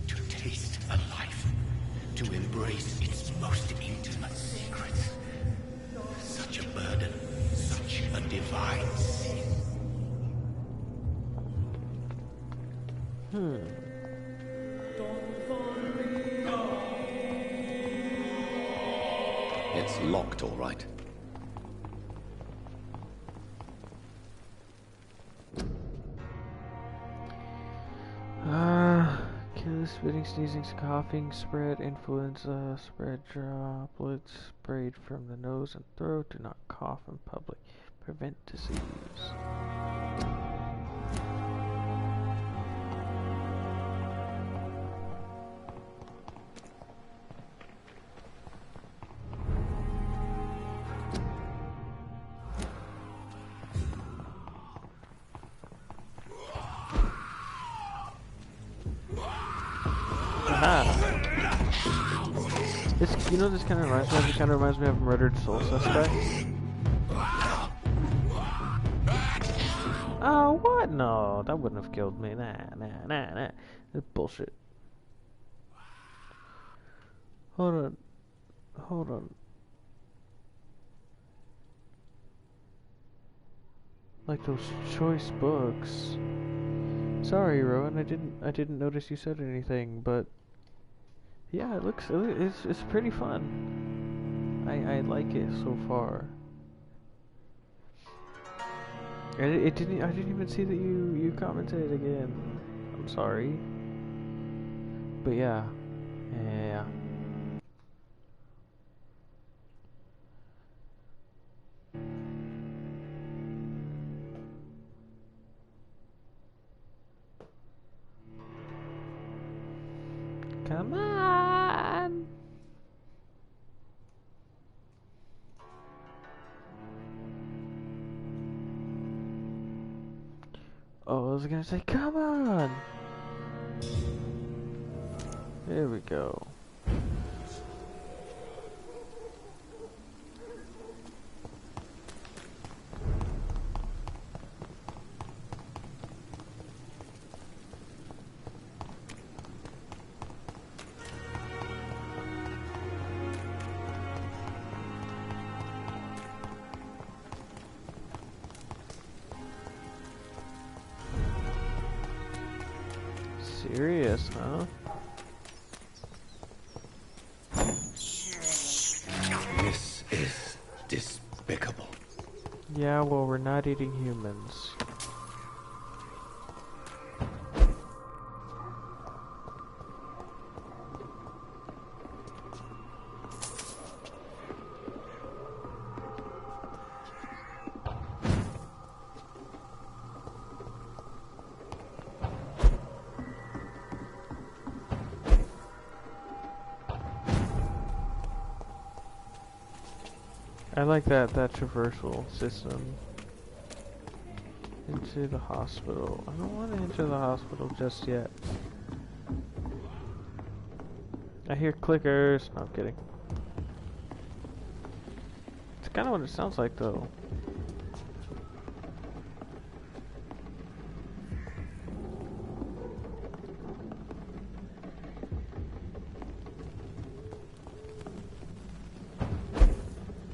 To taste a life, to embrace its most intimate secrets. Such a burden, such a divine sin. It's locked, all right. Kill spitting, sneezing, coughing, spread influenza, spread droplets sprayed from the nose and throat. Do not cough in public. Prevent disease. This, you know, this kind of reminds me of. It kind of reminds me of Murdered Soul Suspect. Oh, what? No, that wouldn't have killed me. Nah. That's bullshit. Hold on. Like those choice books. Sorry, Rowan. I didn't notice you said anything, but yeah, it's pretty fun. I like it so far. And I didn't even see that you commented again. I'm sorry. But yeah. Come on! Oh, I was gonna say, come on! There we go. Serious, huh? This is despicable. Yeah, well, we're not eating humans. I like that traversal system into the hospital. I don't want to enter the hospital just yet. I hear clickers. No, I'm kidding. It's kind of what it sounds like, though.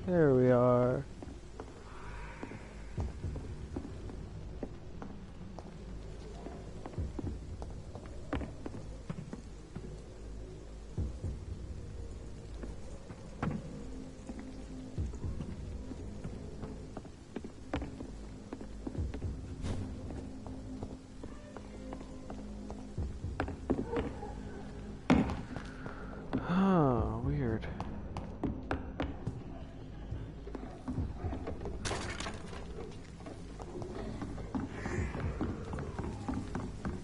There we are. Oh, weird.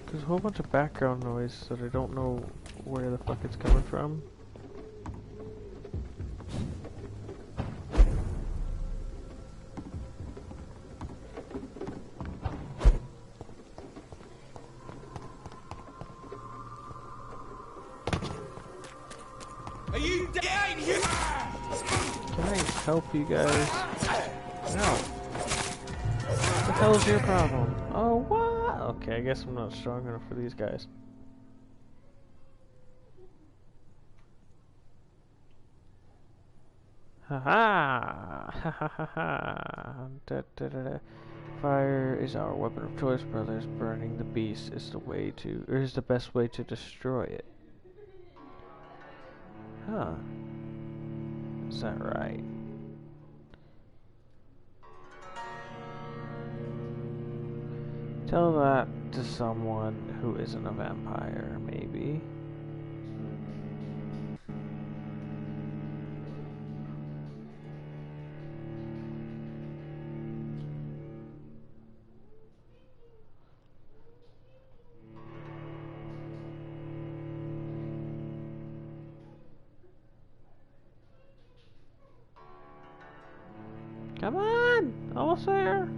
There's a whole bunch of background noise that I don't know where the fuck it's coming from. help you guys. No. What the hell's your problem? Oh, what? Okay, I guess I'm not strong enough for these guys. Haha! Ha ha ha ha! Da da da da. Fire is our weapon of choice, brothers. Burning the beast is the way to, or is the best way to destroy it. Huh? Is that right? Tell that to someone who isn't a vampire, maybe. Come on! Almost there!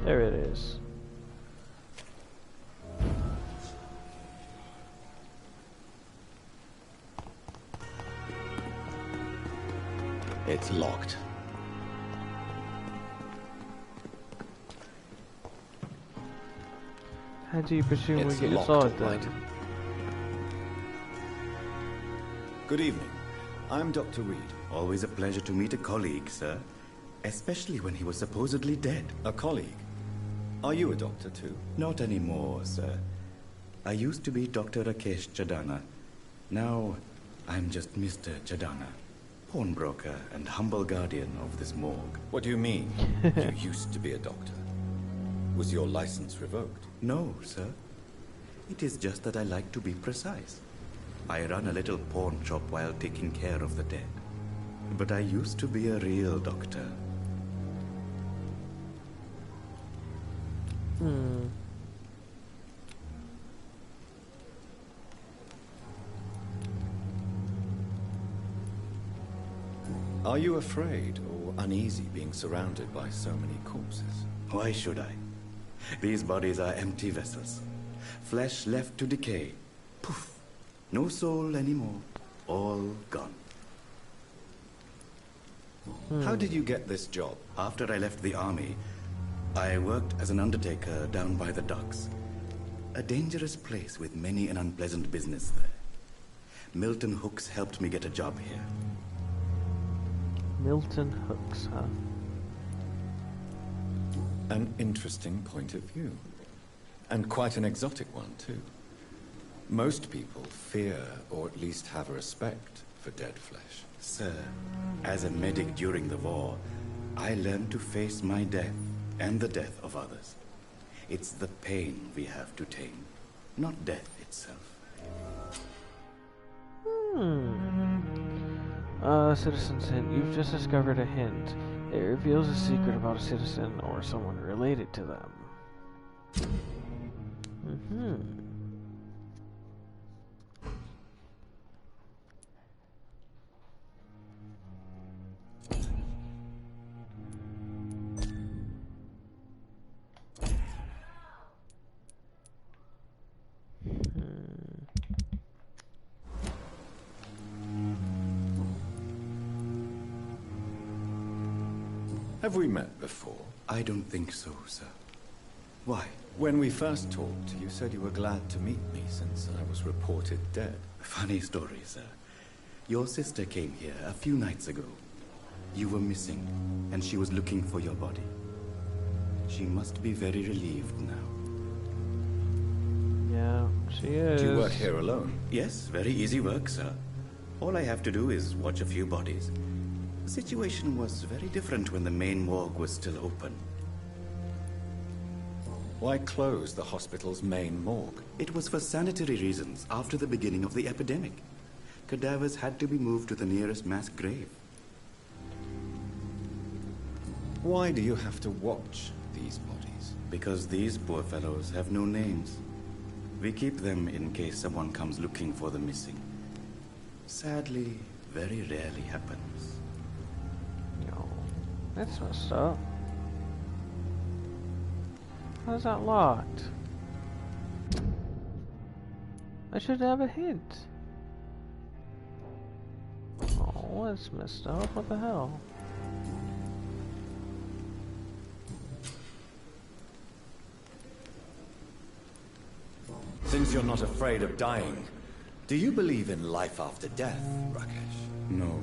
There it is. It's locked. How do you presume we It's get locked, inside all right. then? Good evening. I'm Dr. Reed. Always a pleasure to meet a colleague, sir. Especially when he was supposedly dead. A colleague? Are you a doctor too? Not anymore, sir. I used to be Dr. Rakesh Chadana. Now, I'm just Mr. Chadana, pawnbroker and humble guardian of this morgue. What do you mean? You used to be a doctor. Was your license revoked? No, sir. It is just that I like to be precise. I run a little pawn shop while taking care of the dead. But I used to be a real doctor. Are you afraid or uneasy being surrounded by so many corpses? Why should I? These bodies are empty vessels. Flesh left to decay. Poof. No soul anymore. All gone. How did you get this job? After I left the army, I worked as an undertaker down by the docks. A dangerous place with many an unpleasant business there. Milton Hooks helped me get a job here. Milton Hooks, huh? An interesting point of view. And quite an exotic one, too. Most people fear, or at least have a respect, for dead flesh. Sir, as a medic during the war, I learned to face my death and the death of others. It's the pain we have to tame, not death itself. Citizen's hint. You've just discovered a hint. It reveals a secret about a citizen or someone related to them. Have we met before? I don't think so, sir. Why? When we first talked, you said you were glad to meet me since I was reported dead. Funny story, sir. Your sister came here a few nights ago. You were missing, and she was looking for your body. She must be very relieved now. Yeah, she is. Do you work here alone? Yes, very easy work, sir. All I have to do is watch a few bodies. The situation was very different when the main morgue was still open. Why close the hospital's main morgue? It was for sanitary reasons after the beginning of the epidemic. Cadavers had to be moved to the nearest mass grave. Why do you have to watch these bodies? Because these poor fellows have no names. We keep them in case someone comes looking for the missing. Sadly, very rarely happens. No, that's messed up. How's that locked? I should have a hint. What's messed up? What the hell? Since you're not afraid of dying, do you believe in life after death, Rakesh? No.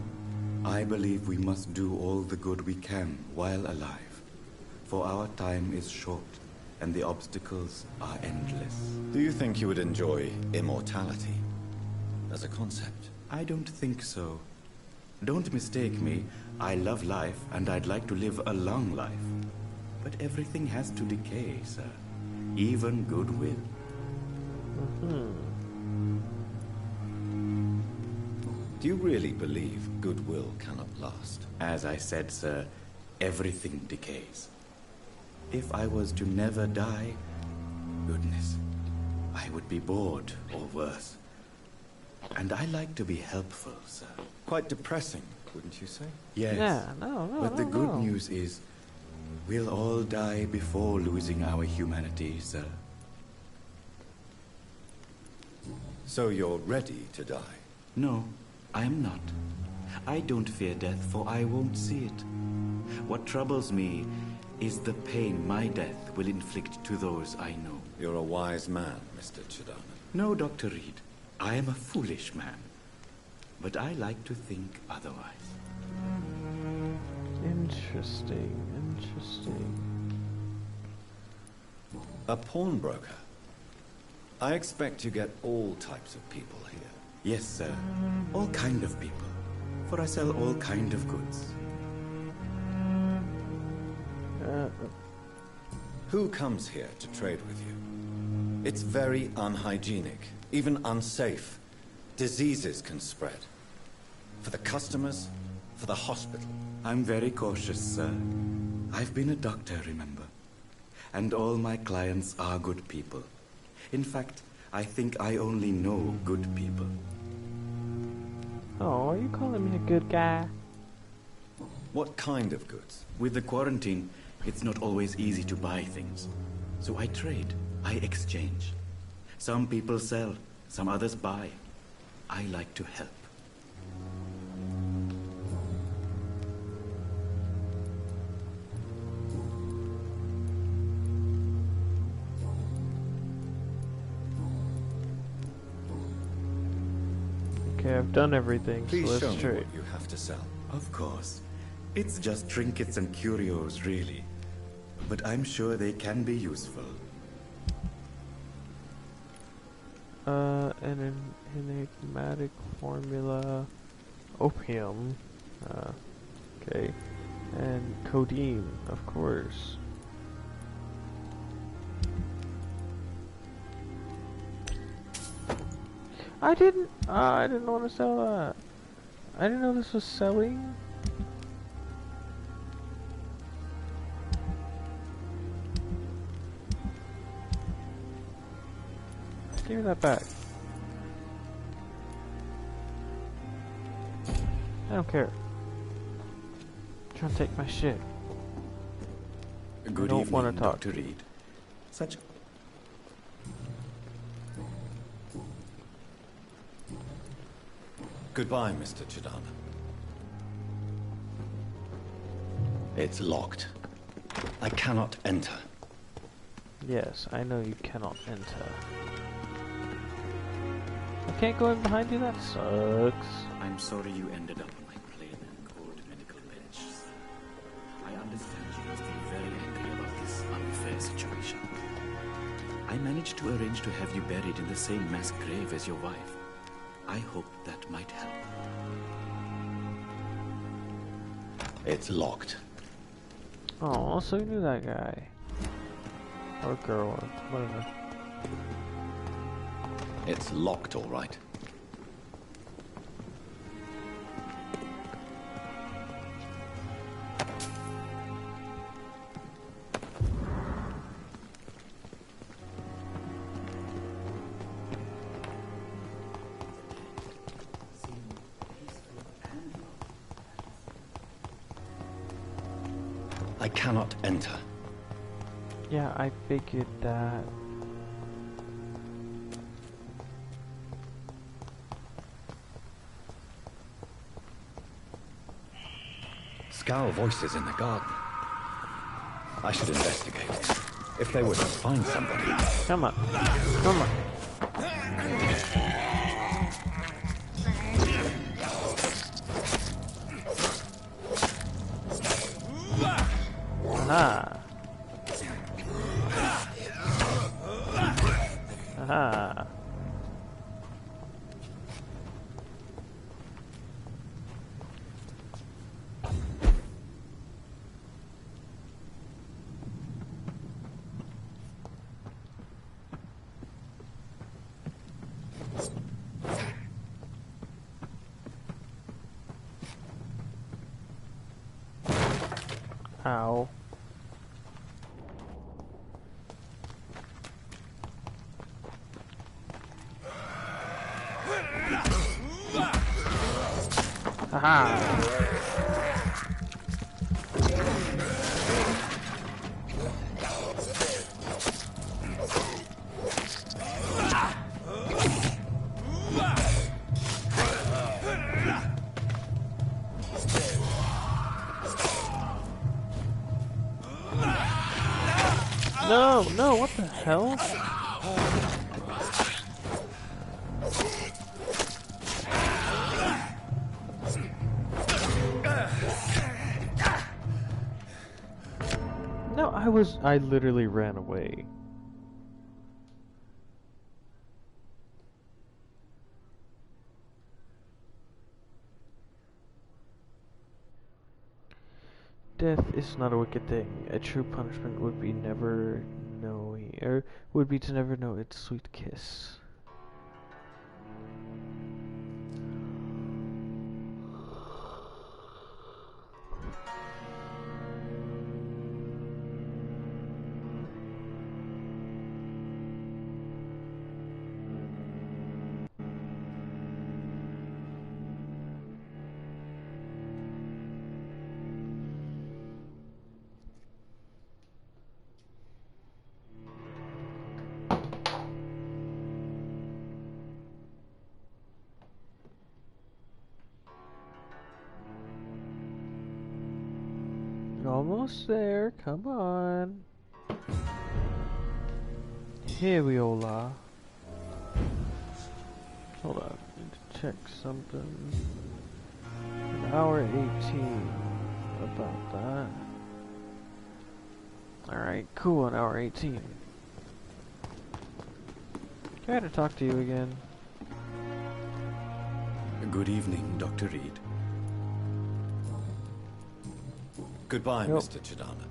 I believe we must do all the good we can while alive. For our time is short, and the obstacles are endless. Do you think you would enjoy immortality as a concept? I don't think so. Don't mistake me. I love life, and I'd like to live a long life. But everything has to decay, sir. Even goodwill. Do you really believe goodwill cannot last? As I said, sir, everything decays. If I was to never die, goodness, I would be bored or worse. And I like to be helpful, sir. Quite depressing, wouldn't you say? Yes. Yeah, no, But the good news is, we'll all die before losing our humanity, sir. So you're ready to die? No, I'm not. I don't fear death, for I won't see it. What troubles me is the pain my death will inflict to those I know. You're a wise man, Mr. Chidana. No, Dr. Reed. I am a foolish man. But I like to think otherwise. Interesting, interesting. A pawnbroker? I expect you get all types of people here. Yes, sir. All kind of people. For I sell all kind of goods. Who comes here to trade with you? It's very unhygienic, even unsafe. Diseases can spread. For the customers, for the hospital. I'm very cautious, sir. I've been a doctor, remember? And all my clients are good people. In fact, I think I only know good people. Oh, are you calling me a good guy? What kind of goods? With the quarantine, it's not always easy to buy things. So I trade, I exchange. Some people sell, some others buy. I like to help. Okay, I've done everything, Please so show let's me trade. what you have to sell. Of course. It's just trinkets and curios, really. But I'm sure they can be useful. An enigmatic formula, opium, okay, and codeine, of course. I didn't want to sell that. I didn't know this was selling. Give me that back. I don't care. I'm trying to take my shit. Good I don't evening, want to talk. Dr. Reed. Such... Goodbye, Mr. Chidana. It's locked. I cannot enter. Yes, I know you cannot enter. I can't go in behind you? That sucks. I'm sorry you ended up on my plain and cold medical bench. I understand you must be very angry about this unfair situation. I managed to arrange to have you buried in the same mass grave as your wife. I hope that might help. It's locked. Oh, so you knew that guy. Or girl, or whatever. It's locked, all right. I cannot enter. Yeah, I figured that. Scowl voices in the garden. I should investigate. If they were to find somebody... Come on. Come on. Aha. Aha. Ow. Aha. No, no, what the hell? No, I literally ran away. Death is not a wicked thing. A true punishment would be never knowing, or would be to never know its sweet kiss. Almost there, come on. Here we all are. Hold on, need to check something. An hour 18 about that. Alright, cool, an hour 18. Can I talk to you again? Good evening, Dr. Reed. Goodbye, Mr. Chidana.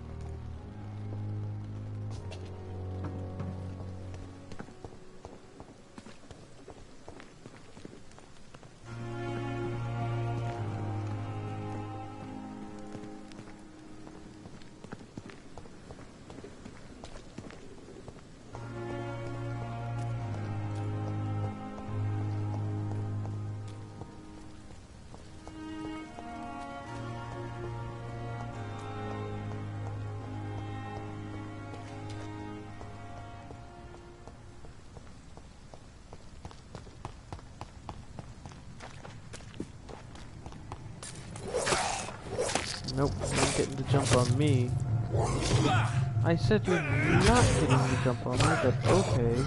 Nope, you're not getting the jump on me. I said you're not getting the jump on me, but okay.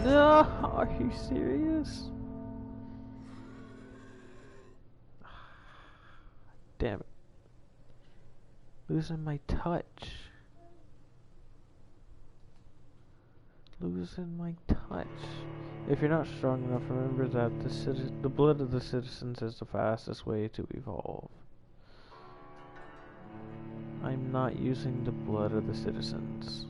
No, are you serious? Damn it. Losing my touch. Losing my touch. If you're not strong enough, remember that the blood of the citizens is the fastest way to evolve. I'm not using the blood of the citizens.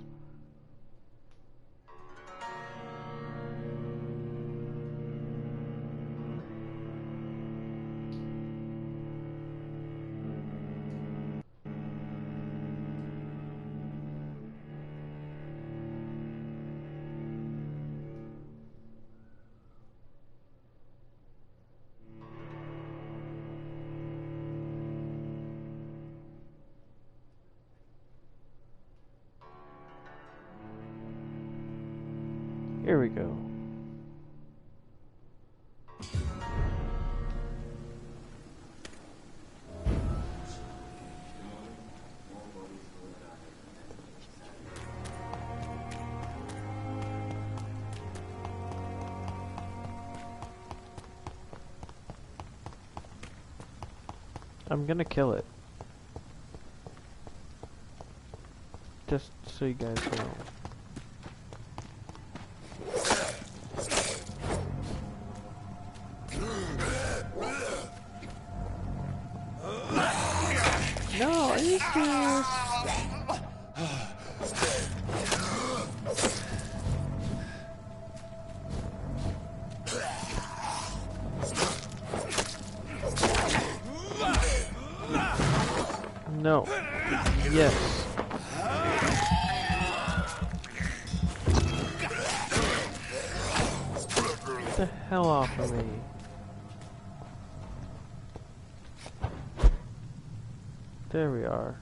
Here we go. I'm gonna kill it. Just so you guys know. No, are you serious? No. Yes. Get the hell off of me. There we are.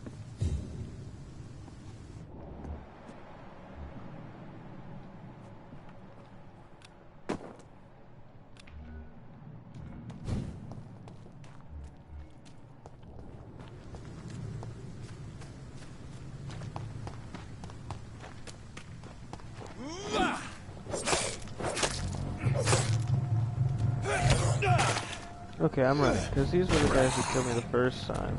Okay, I'm right, because these were the guys who killed me the first time.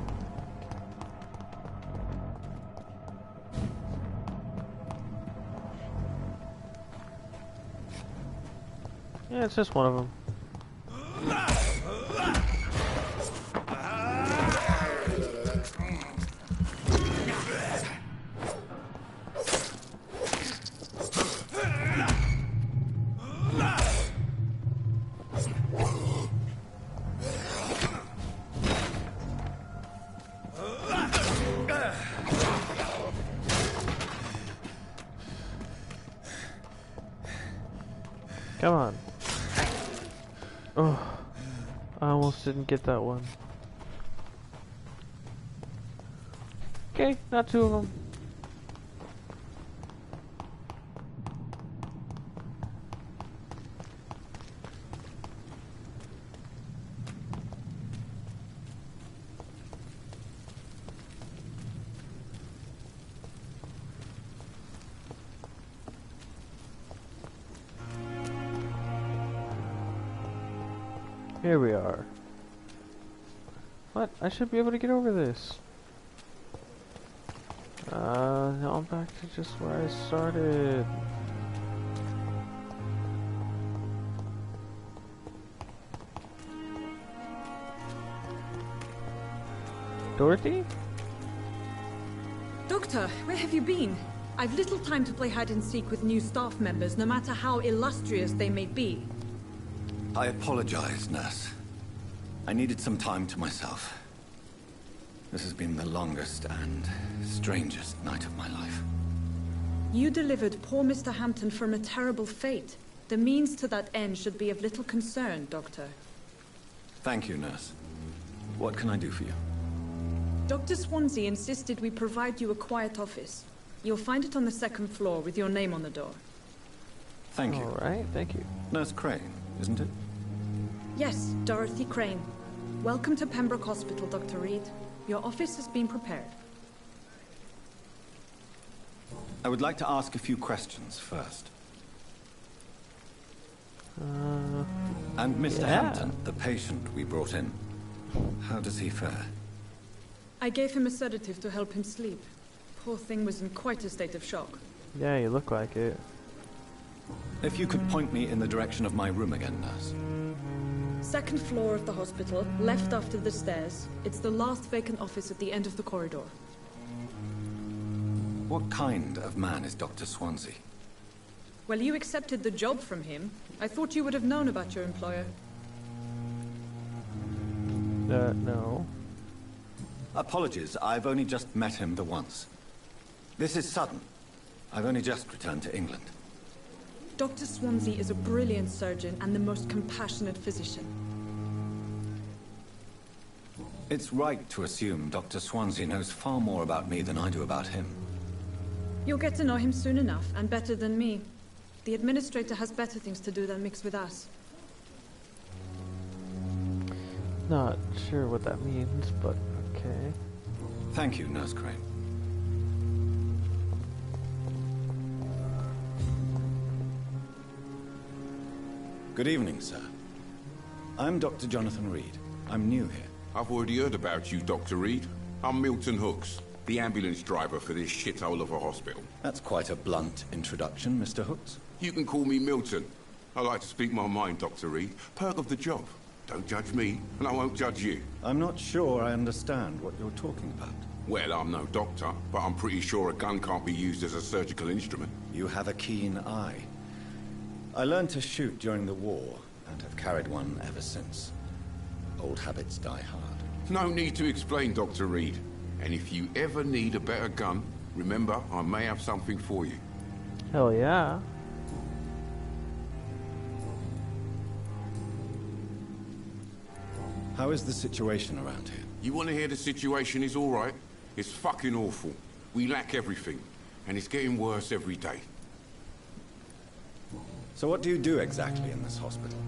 Yeah, it's just one of them. Come on. Oh, I almost didn't get that one. Okay, not two of them. Here we are. What? I should be able to get over this. Now I'm back to just where I started. Dorothy? Doctor, where have you been? I've little time to play hide and seek with new staff members, no matter how illustrious they may be. I apologize, nurse. I needed some time to myself. This has been the longest and strangest night of my life. You delivered poor Mr. Hampton from a terrible fate. The means to that end should be of little concern, Doctor. Thank you, nurse. What can I do for you? Dr. Swansea insisted we provide you a quiet office. You'll find it on the second floor with your name on the door. Thank you. All right, thank you. Nurse Crane, isn't it? Yes, Dorothy Crane. Welcome to Pembroke Hospital, Dr. Reed. Your office has been prepared. I would like to ask a few questions first. And Mr. Hampton, the patient we brought in, how does he fare? I gave him a sedative to help him sleep. Poor thing was in quite a state of shock. Yeah, you look like it. If you could point me in the direction of my room again, nurse. Second floor of the hospital, left after the stairs. It's the last vacant office at the end of the corridor. What kind of man is Dr. Swansea? Well, you accepted the job from him. I thought you would have known about your employer. No. Apologies, I've only just met him the once. This is sudden. I've only just returned to England. Dr. Swansea is a brilliant surgeon and the most compassionate physician. It's right to assume Dr. Swansea knows far more about me than I do about him. You'll get to know him soon enough, and better than me. The administrator has better things to do than mix with us. Not sure what that means, but okay. Thank you, Nurse Crane. Good evening, sir. I'm Dr. Jonathan Reed. I'm new here. I've already heard about you, Dr. Reed. I'm Milton Hooks, the ambulance driver for this shithole of a hospital. That's quite a blunt introduction, Mr. Hooks. You can call me Milton. I like to speak my mind, Dr. Reed. Perk of the job. Don't judge me, and I won't judge you. I'm not sure I understand what you're talking about. Well, I'm no doctor, but I'm pretty sure a gun can't be used as a surgical instrument. You have a keen eye. I learned to shoot during the war, and have carried one ever since. Old habits die hard. No need to explain, Dr. Reed. And if you ever need a better gun, remember, I may have something for you. Hell yeah. How is the situation around here? You want to hear the situation is all right? It's fucking awful. We lack everything, and it's getting worse every day. So what do you do exactly in this hospital?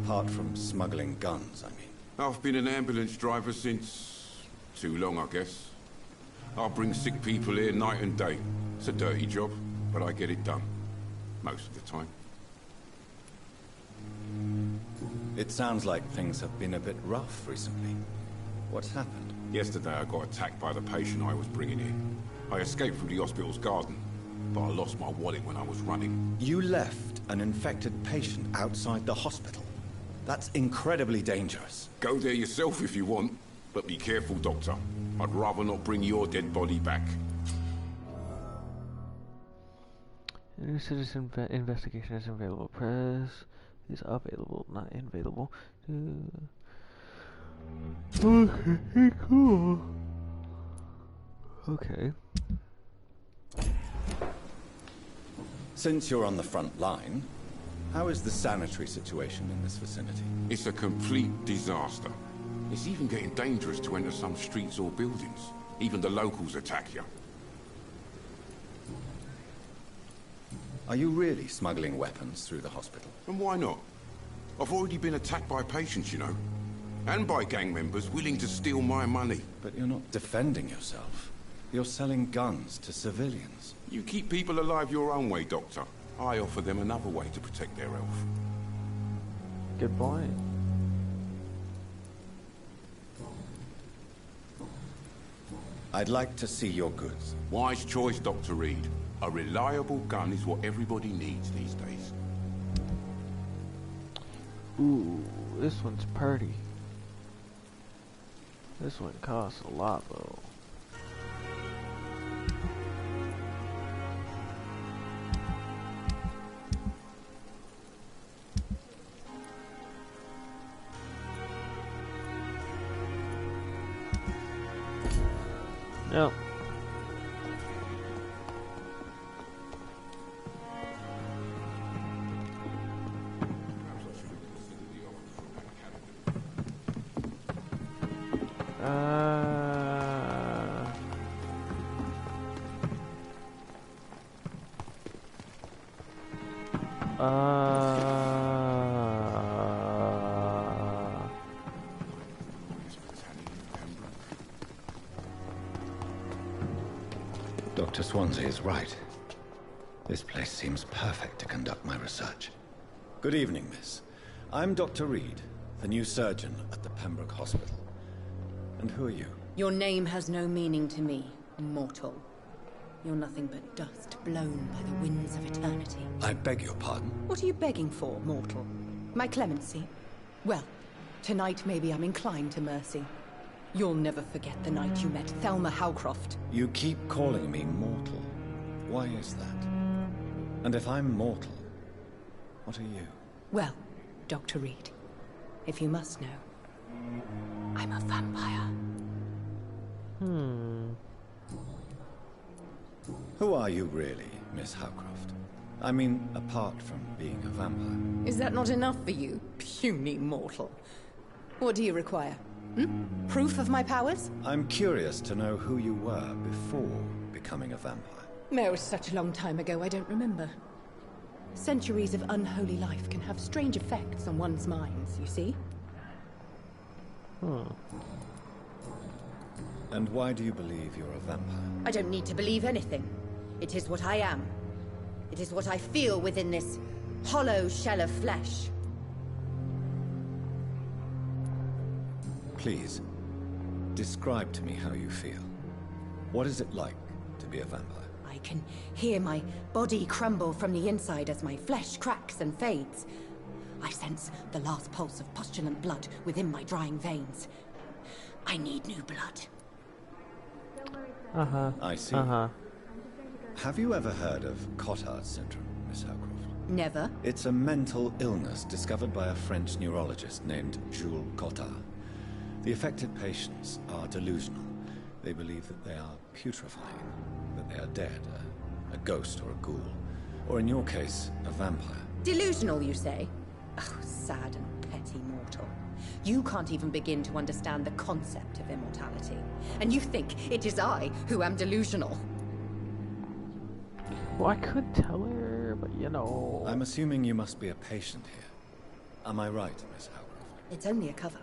Apart from smuggling guns, I mean. I've been an ambulance driver since... too long, I guess. I bring sick people here night and day. It's a dirty job, but I get it done. Most of the time. It sounds like things have been a bit rough recently. What's happened? Yesterday I got attacked by the patient I was bringing in. I escaped through the hospital's garden, but I lost my wallet when I was running. You left an infected patient outside the hospital? That's incredibly dangerous. Go there yourself if you want, but be careful, Doctor. I'd rather not bring your dead body back. A new citizen investigation is available. Press is available, not available. Okay, cool. Okay. Since you're on the front line, how is the sanitary situation in this vicinity? It's a complete disaster. It's even getting dangerous to enter some streets or buildings. Even the locals attack you. Are you really smuggling weapons through the hospital? And why not? I've already been attacked by patients, you know. And by gang members willing to steal my money. But you're not defending yourself. You're selling guns to civilians. You keep people alive your own way, Doctor. I offer them another way to protect their health. Good point. I'd like to see your goods. Wise choice, Dr. Reed. A reliable gun is what everybody needs these days. Ooh, this one's pretty. This one costs a lot, though. Yep. Dr. Swansea is right. This place seems perfect to conduct my research. Good evening, miss. I'm Dr. Reed, the new surgeon at the Pembroke Hospital. And who are you? Your name has no meaning to me, mortal. You're nothing but dust blown by the winds of eternity. I beg your pardon? What are you begging for, mortal? My clemency? Well, tonight maybe I'm inclined to mercy. You'll never forget the night you met Thelma Howcroft. You keep calling me mortal. Why is that? And if I'm mortal, what are you? Well, Dr. Reed, if you must know, I'm a vampire. Who are you really, Miss Howcroft? I mean, apart from being a vampire. Is that not enough for you, puny mortal? What do you require? Proof of my powers? I'm curious to know who you were before becoming a vampire. It was such a long time ago, I don't remember. Centuries of unholy life can have strange effects on one's minds, you see? And why do you believe you're a vampire? I don't need to believe anything. It is what I am. It is what I feel within this hollow shell of flesh. Please, describe to me how you feel. What is it like to be a vampire? I can hear my body crumble from the inside as my flesh cracks and fades. I sense the last pulse of postulant blood within my drying veins. I need new blood. I see. Have you ever heard of Cotard syndrome, Miss Howcroft? Never. It's a mental illness discovered by a French neurologist named Jules Cotard. The affected patients are delusional. They believe that they are putrefying, that they are dead, a ghost or a ghoul, or in your case, a vampire. Delusional, you say? Oh, sad and petty mortal. You can't even begin to understand the concept of immortality. And you think it is I who am delusional. Well, I could tell her, but you know... I'm assuming you must be a patient here. Am I right, Miss Howcroft? It's only a cover.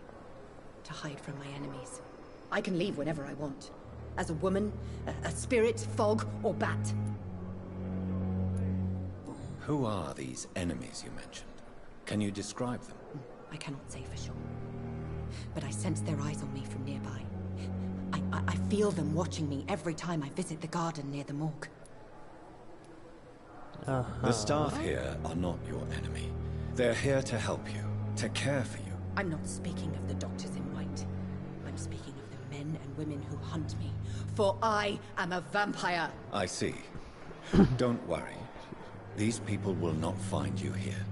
To hide from my enemies. I can leave whenever I want. As a woman, a spirit, fog, or bat. Who are these enemies you mentioned? Can you describe them? I cannot say for sure. But I sense their eyes on me from nearby. I feel them watching me every time I visit the garden near the morgue. The staff here are not your enemy. They're here to help you, to care for you. I'm not speaking of the doctors in white. I'm speaking of the men and women who hunt me. For I am a vampire. I see. Don't worry. These people will not find you here.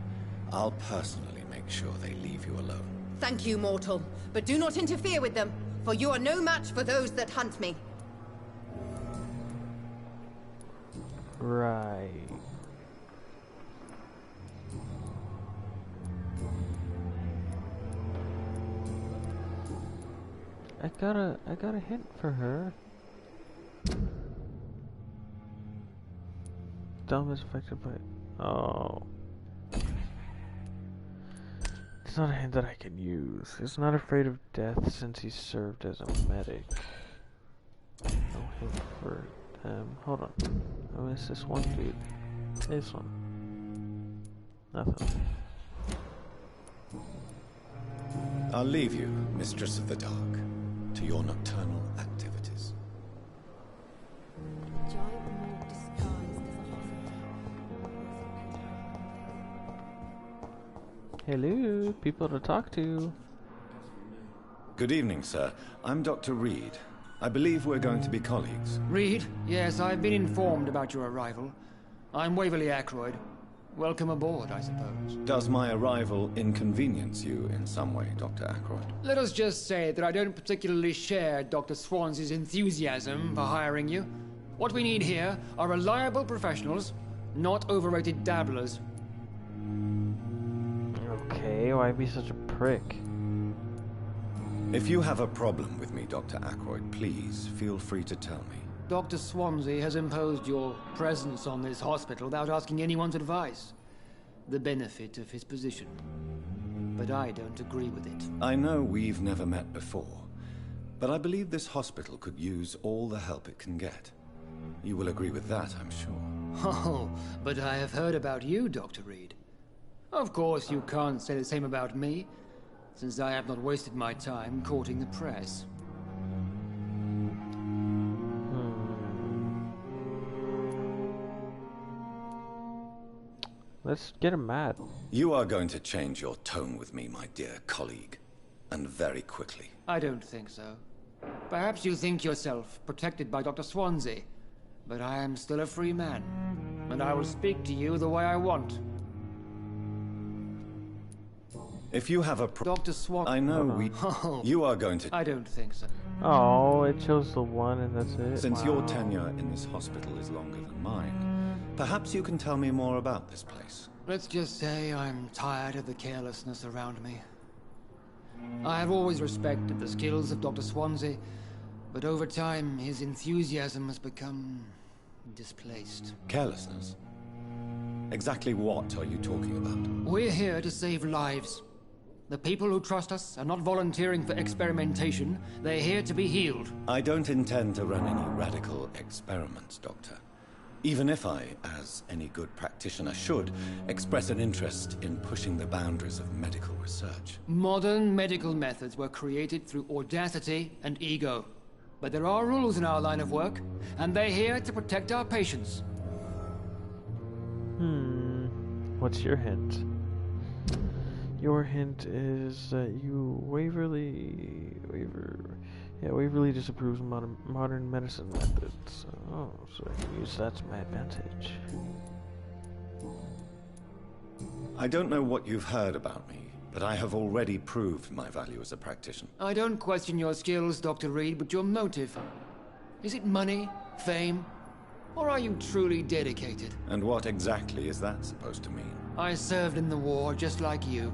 I'll personally make sure they leave you alone. Thank you, mortal. But do not interfere with them, for you are no match for those that hunt me. Right. I got a hint for her. Dom is affected by... Oh. It's not a hint that I can use. He's not afraid of death since he served as a medic. No hint for them. Hold on. I missed this one dude. This one. Nothing. I'll leave you, Mistress of the Dark, to your nocturnal activities. Hello, people to talk to. Good evening, sir. I'm Dr. Reed. I believe we're going to be colleagues. Reed? Yes, I've been informed about your arrival. I'm Waverly Ackroyd. Welcome aboard, I suppose. Does my arrival inconvenience you in some way, Dr. Ackroyd? Let us just say that I don't particularly share Dr. Swansey's enthusiasm for hiring you. What we need here are reliable professionals, not overrated dabblers. Okay, why be such a prick? If you have a problem with me, Dr. Ackroyd, please feel free to tell me. Dr. Swansey has imposed your presence on this hospital without asking anyone's advice. The benefit of his position. But I don't agree with it. I know we've never met before, but I believe this hospital could use all the help it can get. You will agree with that, I'm sure. Oh, but I have heard about you, Dr. Reed. Of course, you can't say the same about me, since I have not wasted my time courting the press. Let's get him mad. You are going to change your tone with me, my dear colleague, and very quickly. I don't think so. Perhaps you think yourself protected by Dr. Swansey, but I am still a free man, and I will speak to you the way I want. If you have a Dr. Swan... I know you are going to... I don't think so. Oh, it chose the one and that's it? Since your tenure in this hospital is longer than mine, perhaps you can tell me more about this place. Let's just say I'm tired of the carelessness around me. I have always respected the skills of Dr. Swansey, but over time his enthusiasm has become displaced. Carelessness? Exactly what are you talking about? We're here to save lives. The people who trust us are not volunteering for experimentation. They're here to be healed. I don't intend to run any radical experiments, Doctor. Even if I, as any good practitioner should, express an interest in pushing the boundaries of medical research. Modern medical methods were created through audacity and ego. But there are rules in our line of work, and they're here to protect our patients. What's your hint? Your hint is that Waverly disapproves modern medicine methods. Oh, so I can use that to my advantage. I don't know what you've heard about me, but I have already proved my value as a practitioner. I don't question your skills, Dr. Reed, but your motive. Is it money, fame, or are you truly dedicated? And what exactly is that supposed to mean? I served in the war just like you.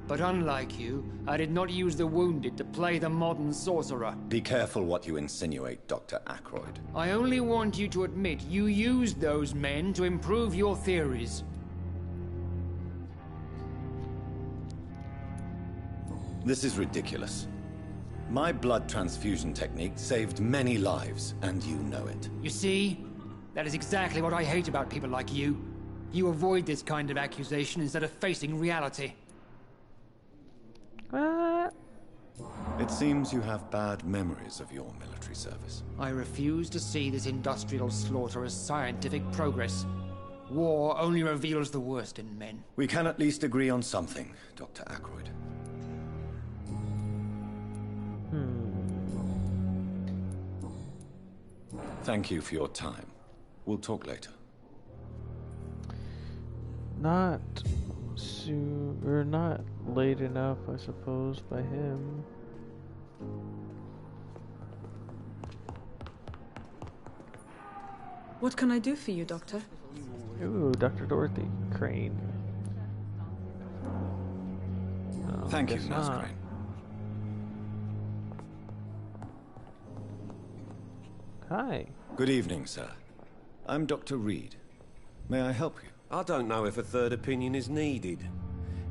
But unlike you, I did not use the wounded to play the modern sorcerer. Be careful what you insinuate, Dr. Ackroyd. I only want you to admit you used those men to improve your theories. This is ridiculous. My blood transfusion technique saved many lives, and you know it. You see? That is exactly what I hate about people like you. You avoid this kind of accusation instead of facing reality. It seems you have bad memories of your military service. I refuse to see this industrial slaughter as scientific progress. War only reveals the worst in men. We can at least agree on something, Dr. Ackroyd. Thank you for your time. We'll talk later. Not soon, or not late enough, I suppose, by him. What can I do for you, Doctor? Ooh, Dr. Dorothy Crane. No, Thank you, guess Nurse not. Crane. Hi. Good evening, sir. I'm Dr. Reed. May I help you? I don't know if a third opinion is needed.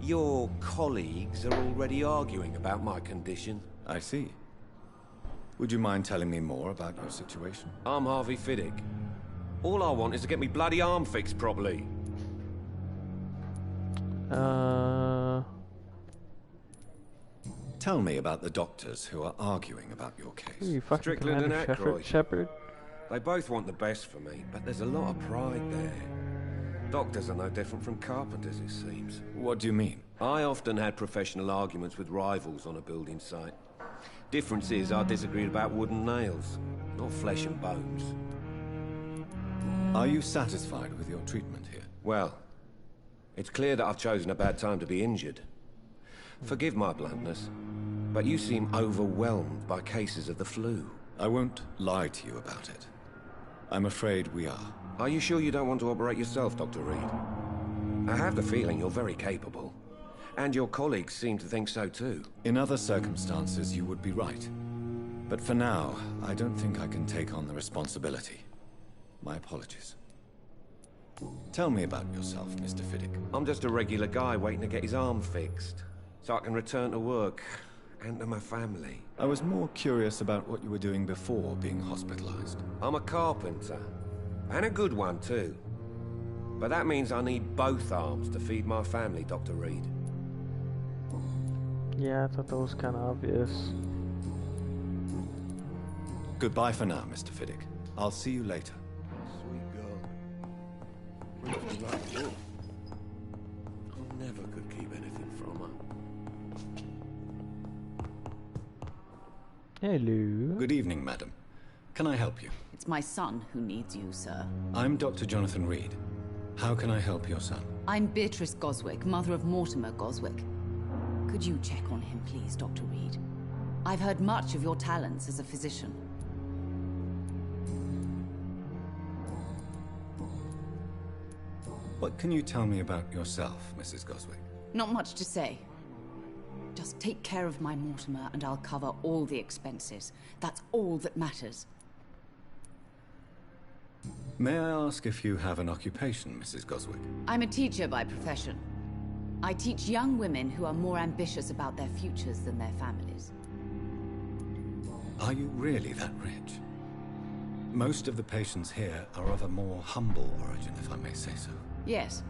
Your colleagues are already arguing about my condition. I see. Would you mind telling me more about your situation? I'm Harvey Fiddick. All I want is to get me bloody arm fixed properly. Tell me about the doctors who are arguing about your case. Who are you, fucking Strickland and Commander Ackroyd. Shepard? They both want the best for me, but there's a lot of pride there. Doctors are no different from carpenters, it seems. What do you mean? I often had professional arguments with rivals on a building site. Difference is I disagreed about wooden nails, not flesh and bones. Are you satisfied with your treatment here? Well, it's clear that I've chosen a bad time to be injured. Forgive my bluntness, but you seem overwhelmed by cases of the flu. I won't lie to you about it. I'm afraid we are. Are you sure you don't want to operate yourself, Dr. Reed? I have the feeling you're very capable. And your colleagues seem to think so too. In other circumstances, you would be right. But for now, I don't think I can take on the responsibility. My apologies. Tell me about yourself, Mr. Fiddick. I'm just a regular guy waiting to get his arm fixed, so I can return to work and to my family. I was more curious about what you were doing before being hospitalized. I'm a carpenter, and a good one too. But that means I need both arms to feed my family, Dr. Reed. Yeah, I thought that was kind of obvious. Goodbye for now, Mr. Fiddick. I'll see you later. Sweet girl. Brings me like wool. I never could keep anything from her. Hello. Good evening, madam. Can I help you? It's my son who needs you, sir. I'm Dr. Jonathan Reed. How can I help your son? I'm Beatrice Goswick, mother of Mortimer Goswick. Could you check on him, please, Dr. Reed? I've heard much of your talents as a physician. What can you tell me about yourself, Mrs. Goswick? Not much to say. Just take care of my Mortimer and I'll cover all the expenses. That's all that matters. May I ask if you have an occupation, Mrs. Goswick? I'm a teacher by profession. I teach young women who are more ambitious about their futures than their families. Are you really that rich? Most of the patients here are of a more humble origin, if I may say so. Yes,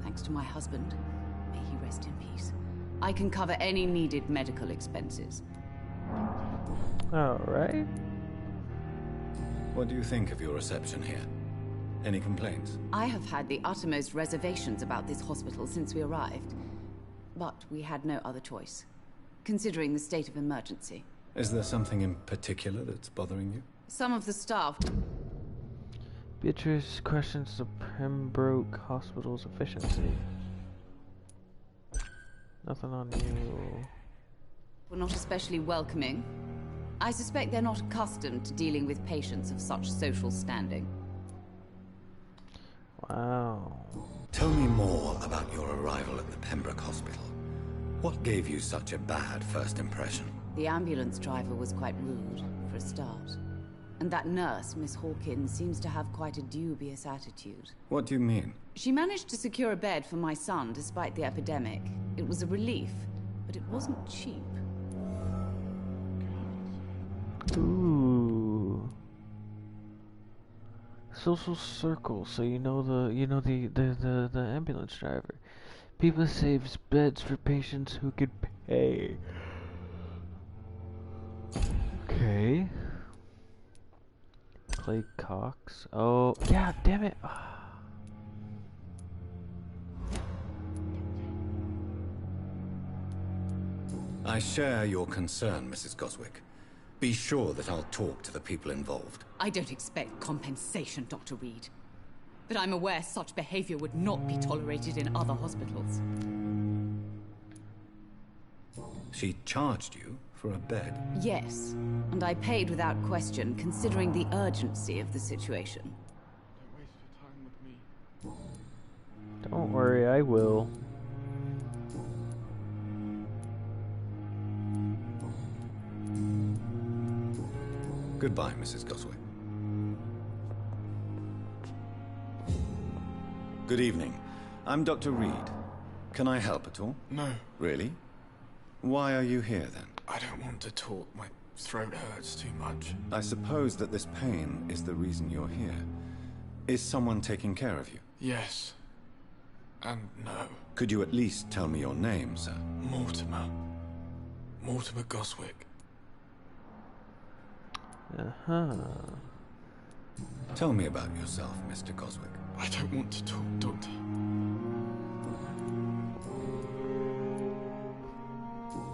thanks to my husband. May he rest in peace. I can cover any needed medical expenses. Alright. What do you think of your reception here? Any complaints? I have had the uttermost reservations about this hospital since we arrived. But we had no other choice, considering the state of emergency. Is there something in particular that's bothering you? Some of the staff... Beatrice questions the Pembroke Hospital's efficiency. Nothing on you. were not especially welcoming. I suspect they're not accustomed to dealing with patients of such social standing. Wow. Tell me more about your arrival at the Pembroke Hospital. What gave you such a bad first impression? The ambulance driver was quite rude, for a start. And that nurse, Miss Hawkins, seems to have quite a dubious attitude. What do you mean? She managed to secure a bed for my son despite the epidemic. It was a relief, but it wasn't cheap. Ooh. Social circle, so you know the ambulance driver. People saves beds for patients who could pay. Okay. Clay Cox. Oh, yeah, damn it. I share your concern, Mrs. Goswick. Be sure that I'll talk to the people involved. I don't expect compensation, Dr. Reed. But I'm aware such behavior would not be tolerated in other hospitals. She charged you for a bed? Yes, and I paid without question, considering the urgency of the situation. Don't worry, I will. Goodbye, Mrs. Goswick. Good evening. I'm Dr. Reed. Can I help at all? No. Really? Why are you here, then? I don't want to talk. My throat hurts too much. I suppose that this pain is the reason you're here. Is someone taking care of you? Yes. And no. Could you at least tell me your name, sir? Mortimer. Mortimer Goswick. Uh-huh. Tell me about yourself, Mr. Goswick. I don't want to talk, Doctor.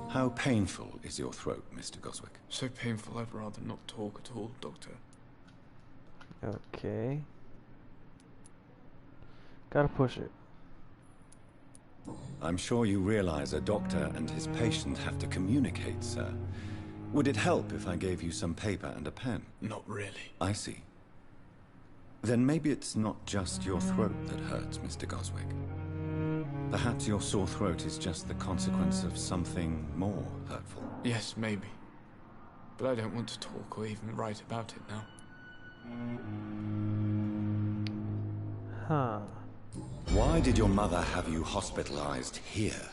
How painful is your throat, Mr. Goswick? So painful I'd rather not talk at all, Doctor. Okay. Gotta push it. I'm sure you realize a doctor and his patient have to communicate, sir. Would it help if I gave you some paper and a pen? Not really. I see. Then maybe it's not just your throat that hurts, Mr. Goswick. Perhaps your sore throat is just the consequence of something more hurtful. Yes, maybe. But I don't want to talk or even write about it now. Huh. Why did your mother have you hospitalized here?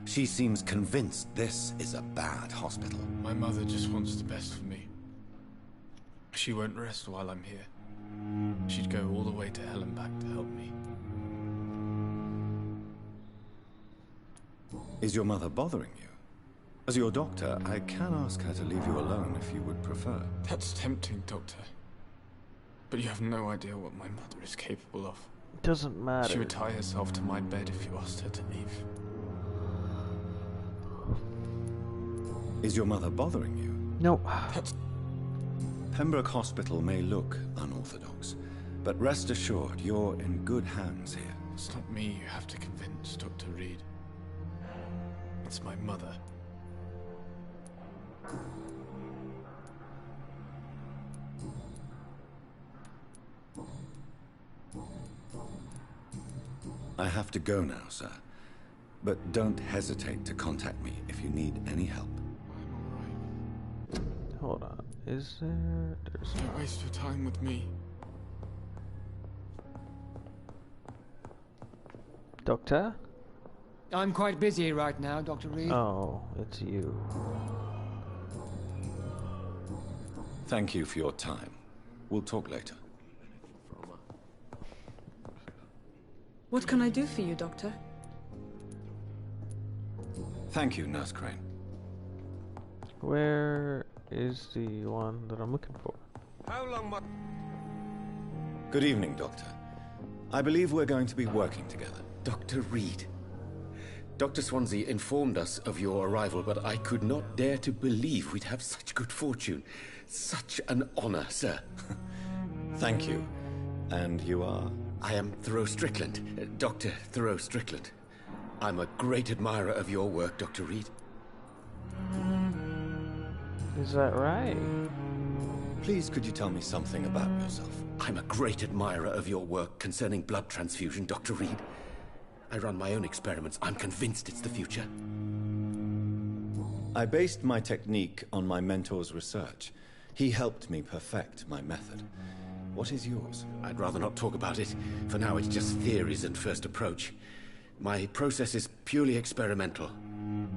She seems convinced this is a bad hospital. My mother just wants the best for me. She won't rest while I'm here. She'd go all the way to hell and back to help me. Is your mother bothering you? As your doctor, I can ask her to leave you alone if you would prefer. That's tempting, Doctor. But you have no idea what my mother is capable of. Doesn't matter. She would tie herself to my bed if you asked her to leave. Is your mother bothering you? No. Pembroke Hospital may look unorthodox, but rest assured you're in good hands here. It's not me you have to convince, Dr. Reed. It's my mother. I have to go now, sir. But don't hesitate to contact me if you need any help. Hold on. Is there... There's Don't waste your time with me. Doctor? I'm quite busy right now, Dr. Reed. Oh, it's you. Thank you for your time. We'll talk later. What can I do for you, Doctor? Thank you, Nurse Crane. Where is the one that I'm looking for? How long must... Good evening, Doctor. I believe we're going to be working together. Dr. Reed. Dr. Swansea informed us of your arrival, but I could not dare to believe we'd have such good fortune. Such an honor, sir. Thank you. And you are? I am Thoreau Strickland, Dr. Thoreau Strickland. I'm a great admirer of your work, Dr. Reed. Is that right? Please, could you tell me something about yourself? I'm a great admirer of your work concerning blood transfusion, Dr. Reed. I run my own experiments. I'm convinced it's the future. I based my technique on my mentor's research. He helped me perfect my method. What is yours? I'd rather not talk about it. For now, it's just theories and first approach. My process is purely experimental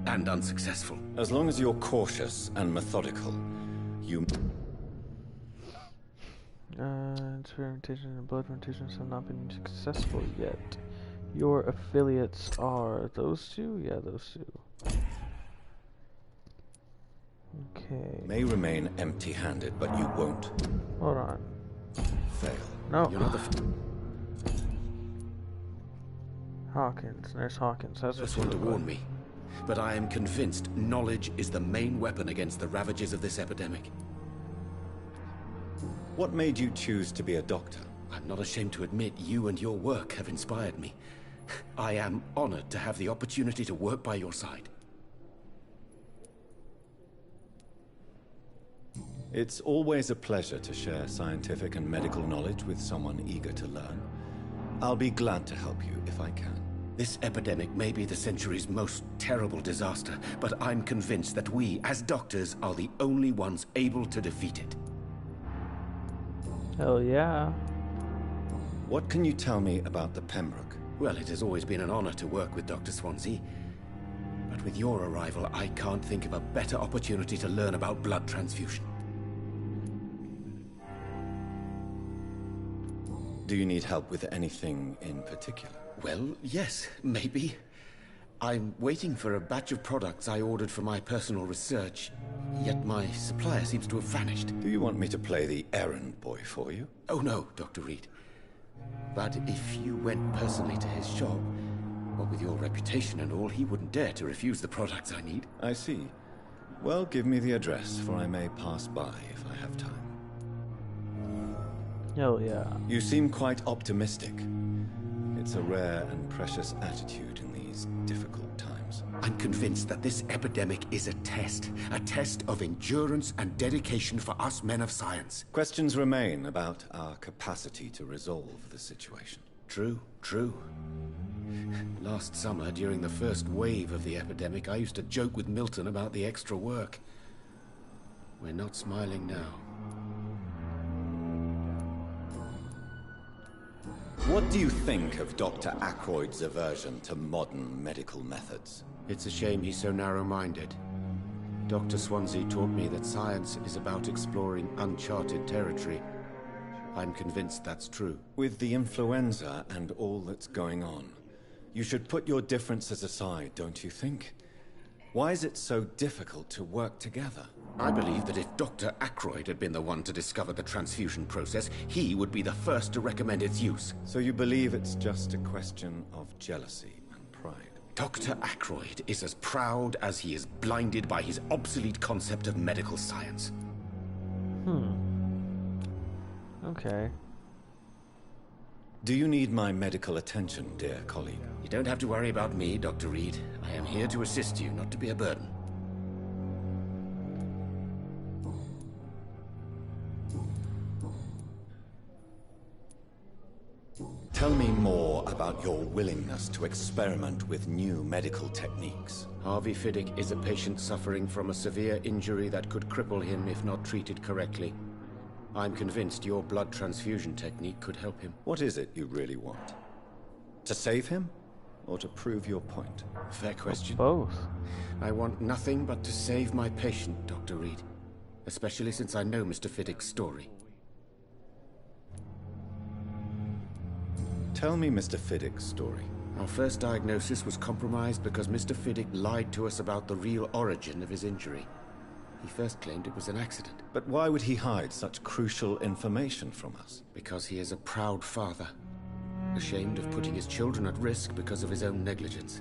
and unsuccessful. As long as you're cautious and methodical, you... Experimentation and blood transfusions have not been successful yet. Your affiliates are those two? Yeah, those two. Okay. May remain empty-handed, but you won't. Hold on. Fail. No. You're not the... Hawkins. Nurse Hawkins. That's Just what want to you warn me. But I am convinced knowledge is the main weapon against the ravages of this epidemic. What made you choose to be a doctor? I'm not ashamed to admit you and your work have inspired me. I am honored to have the opportunity to work by your side. It's always a pleasure to share scientific and medical knowledge with someone eager to learn. I'll be glad to help you if I can. This epidemic may be the century's most terrible disaster, but I'm convinced that we, as doctors, are the only ones able to defeat it. Hell yeah. What can you tell me about the Pembroke? Well, it has always been an honor to work with Dr. Swansea. But with your arrival, I can't think of a better opportunity to learn about blood transfusion. Do you need help with anything in particular? Well, yes, maybe. I'm waiting for a batch of products I ordered for my personal research, yet my supplier seems to have vanished. Do you want me to play the errand boy for you? Oh no, Dr. Reed. But if you went personally to his shop, what with your reputation and all, he wouldn't dare to refuse the products I need. I see. Well, give me the address, for I may pass by if I have time. Hell yeah. You seem quite optimistic. It's a rare and precious attitude in these difficult times. I'm convinced that this epidemic is a test of endurance and dedication for us men of science. Questions remain about our capacity to resolve the situation. True, true. Last summer, during the first wave of the epidemic, I used to joke with Milton about the extra work. We're not smiling now. What do you think of Dr. Ackroyd's aversion to modern medical methods? It's a shame he's so narrow-minded. Dr. Swansea taught me that science is about exploring uncharted territory. I'm convinced that's true. With the influenza and all that's going on, you should put your differences aside, don't you think? Why is it so difficult to work together? I believe that if Dr. Ackroyd had been the one to discover the transfusion process, he would be the first to recommend its use. So you believe it's just a question of jealousy and pride? Dr. Ackroyd is as proud as he is blinded by his obsolete concept of medical science. Okay. Do you need my medical attention, dear colleague? You don't have to worry about me, Dr. Reed. I am here to assist you, not to be a burden. Tell me more about your willingness to experiment with new medical techniques. Harvey Fiddick is a patient suffering from a severe injury that could cripple him if not treated correctly. I'm convinced your blood transfusion technique could help him. What is it you really want? To save him? or to prove your point? Fair question. Both. I want nothing but to save my patient, Dr. Reed. Especially since I know Mr. Fiddick's story. Tell me Mr. Fiddick's story. Our first diagnosis was compromised because Mr. Fiddick lied to us about the real origin of his injury. He first claimed it was an accident. But why would he hide such crucial information from us? Because he is a proud father. Ashamed of putting his children at risk because of his own negligence.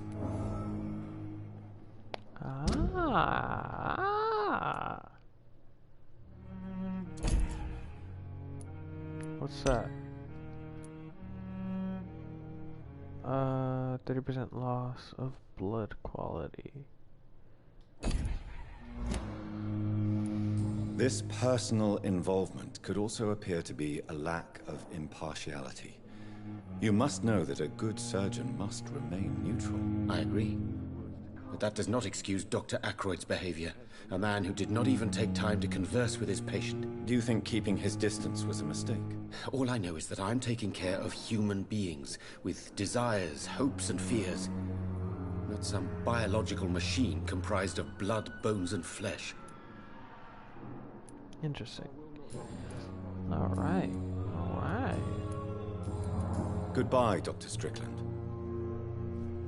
What's that? 30% loss of blood quality. This personal involvement could also appear to be a lack of impartiality. You must know that a good surgeon must remain neutral. I agree. But that does not excuse Dr. Ackroyd's behavior. A man who did not even take time to converse with his patient. Do you think keeping his distance was a mistake? All I know is that I'm taking care of human beings with desires, hopes, and fears. Not some biological machine comprised of blood, bones, and flesh. Interesting. Alright. Alright. Goodbye, Dr. Strickland.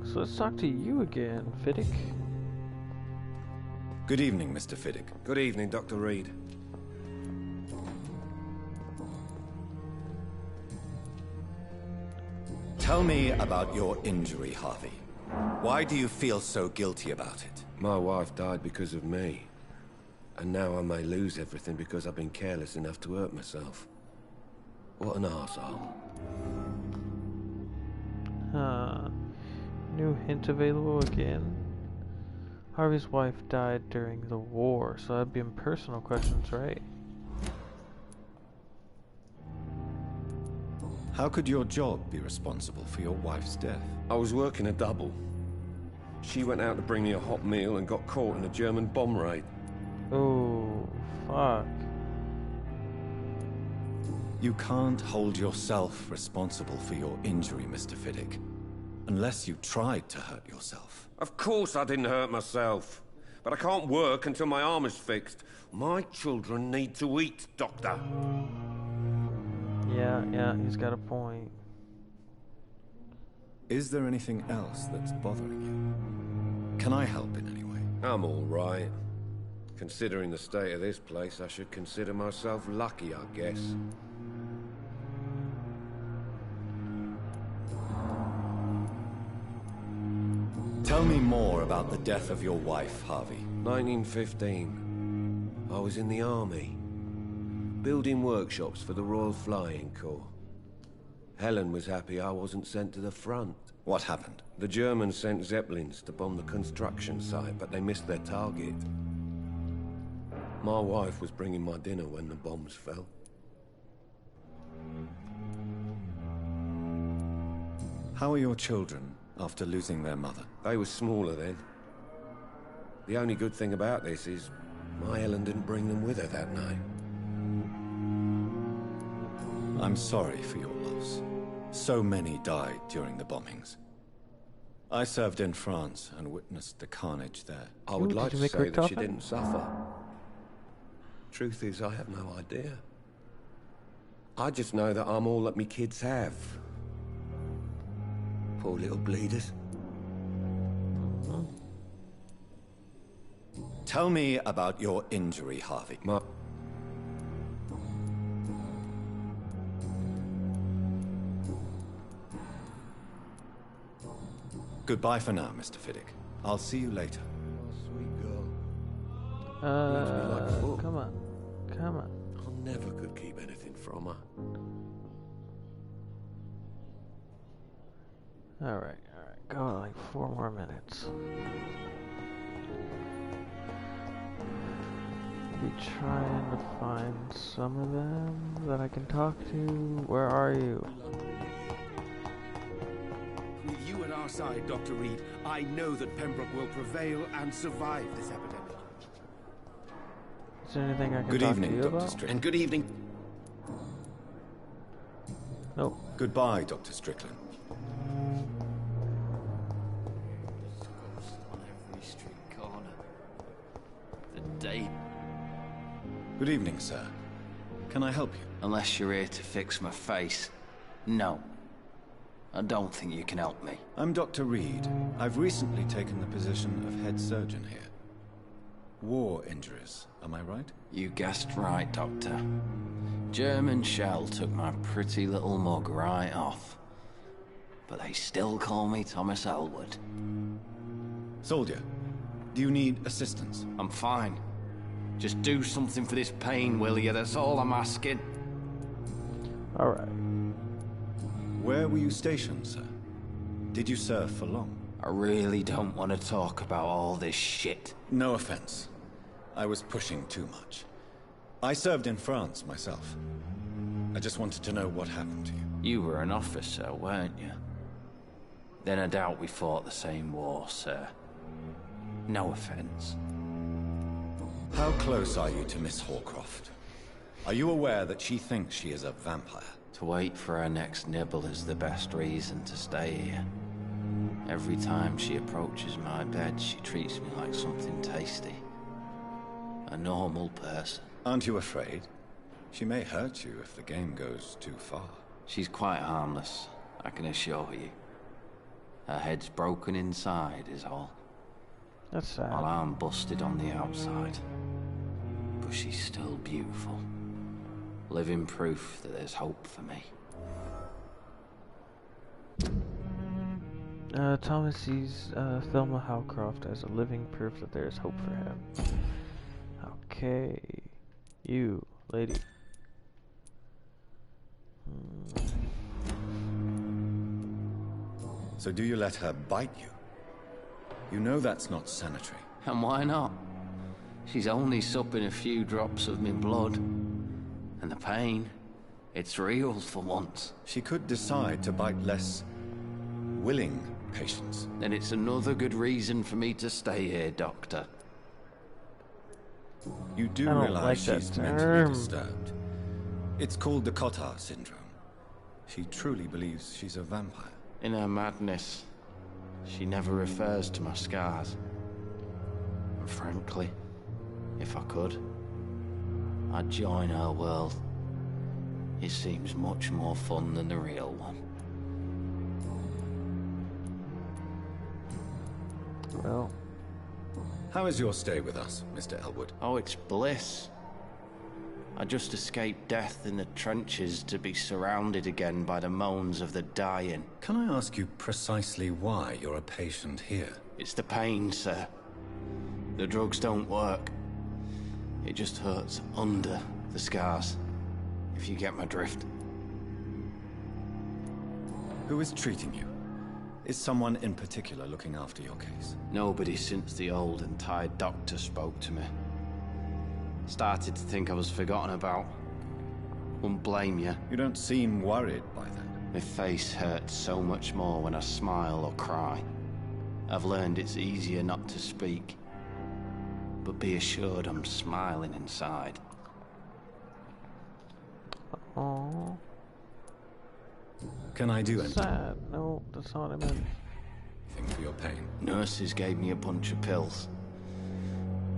So let's talk to you again, Fiddick. Good evening, Mr. Fiddick. Good evening, Dr. Reed. Tell me about your injury, Harvey. Why do you feel so guilty about it? My wife died because of me. And now I may lose everything because I've been careless enough to hurt myself. What an arsehole. New hint available again. Harvey's wife died during the war, so that'd be impersonal questions, right? How could your job be responsible for your wife's death? I was working a double. She went out to bring me a hot meal and got caught in a German bomb raid. Oh, fuck. You can't hold yourself responsible for your injury, Mr. Fiddick. Unless you tried to hurt yourself. Of course I didn't hurt myself. But I can't work until my arm is fixed. My children need to eat, Doctor. Yeah, he's got a point. Is there anything else that's bothering you? Can I help in any way? I'm all right. Considering the state of this place, I should consider myself lucky, I guess. Tell me more about the death of your wife, Harvey. 1915. I was in the army. Building workshops for the Royal Flying Corps. Helen was happy I wasn't sent to the front. What happened? The Germans sent Zeppelins to bomb the construction site, but they missed their target. My wife was bringing my dinner when the bombs fell. How are your children after losing their mother? They were smaller then. The only good thing about this is my Helen didn't bring them with her that night. I'm sorry for your loss. So many died during the bombings. I served in France and witnessed the carnage there. I would like to say that she didn't suffer. Truth is, I have no idea. I just know that I'm all that me kids have. Poor little bleeders. Tell me about your injury, Harvey. Goodbye for now, Mr. Fiddick. I'll see you later. Sweet girl. Come on. Come on. I never could keep anything from her. Alright. Go like 4 more minutes. Be trying to find some of them that I can talk to. Where are you? With you at our side, Dr. Reed, I know that Pembroke will prevail and survive this epidemic. Is there anything I can Good talk evening, to you Dr. about? Strickland. And good evening. Nope. Goodbye, Dr. Strickland. day. Good evening, sir. Can I help you? Unless you're here to fix my face. No. I don't think you can help me. I'm Dr. Reed. I've recently taken the position of head surgeon here. War injuries, am I right? You guessed right, Doctor. German shell took my pretty little mug right off. But they still call me Thomas Elwood. Soldier, do you need assistance? I'm fine. Just do something for this pain, will you? That's all I'm asking. Alright. Where were you stationed, sir? Did you serve for long? I really don't want to talk about all this shit. No offense. I was pushing too much. I served in France myself. I just wanted to know what happened to you. You were an officer, weren't you? Then I doubt we fought the same war, sir. No offense. How close are you to Miss Horcroft? Are you aware that she thinks she is a vampire? To wait for her next nibble is the best reason to stay here. Every time she approaches my bed, she treats me like something tasty. A normal person. Aren't you afraid? She may hurt you if the game goes too far. She's quite harmless, I can assure you. Her head's broken inside is all. That's sad. While I'm busted on the outside. But she's still beautiful. Living proof that there's hope for me. Thomas sees Thelma Howcroft as a living proof that there is hope for him. Okay. You, lady. So do you let her bite you? You know that's not sanitary. And why not? She's only supping a few drops of me blood. And the pain, it's real for once. She could decide to bite less willing patients. Then it's another good reason for me to stay here, Doctor. You do realize she's mentally disturbed. It's called the Cotard syndrome. She truly believes she's a vampire. In her madness, she never refers to my scars. And frankly, if I could, I'd join her world. It seems much more fun than the real one. Well, how is your stay with us, Mr. Elwood? Oh, it's bliss. I just escaped death in the trenches to be surrounded again by the moans of the dying. Can I ask you precisely why you're a patient here? It's the pain, sir. The drugs don't work. It just hurts under the scars, if you get my drift. Who is treating you? Is someone in particular looking after your case? Nobody since the old and tired doctor spoke to me. Started to think I was forgotten about. Wouldn't blame you. You don't seem worried by that. My face hurts so much more when I smile or cry. I've learned it's easier not to speak. But be assured I'm smiling inside. Aww. Can I do anything? Sad. No, that's not what I meant. Think for your pain. Nurses gave me a bunch of pills.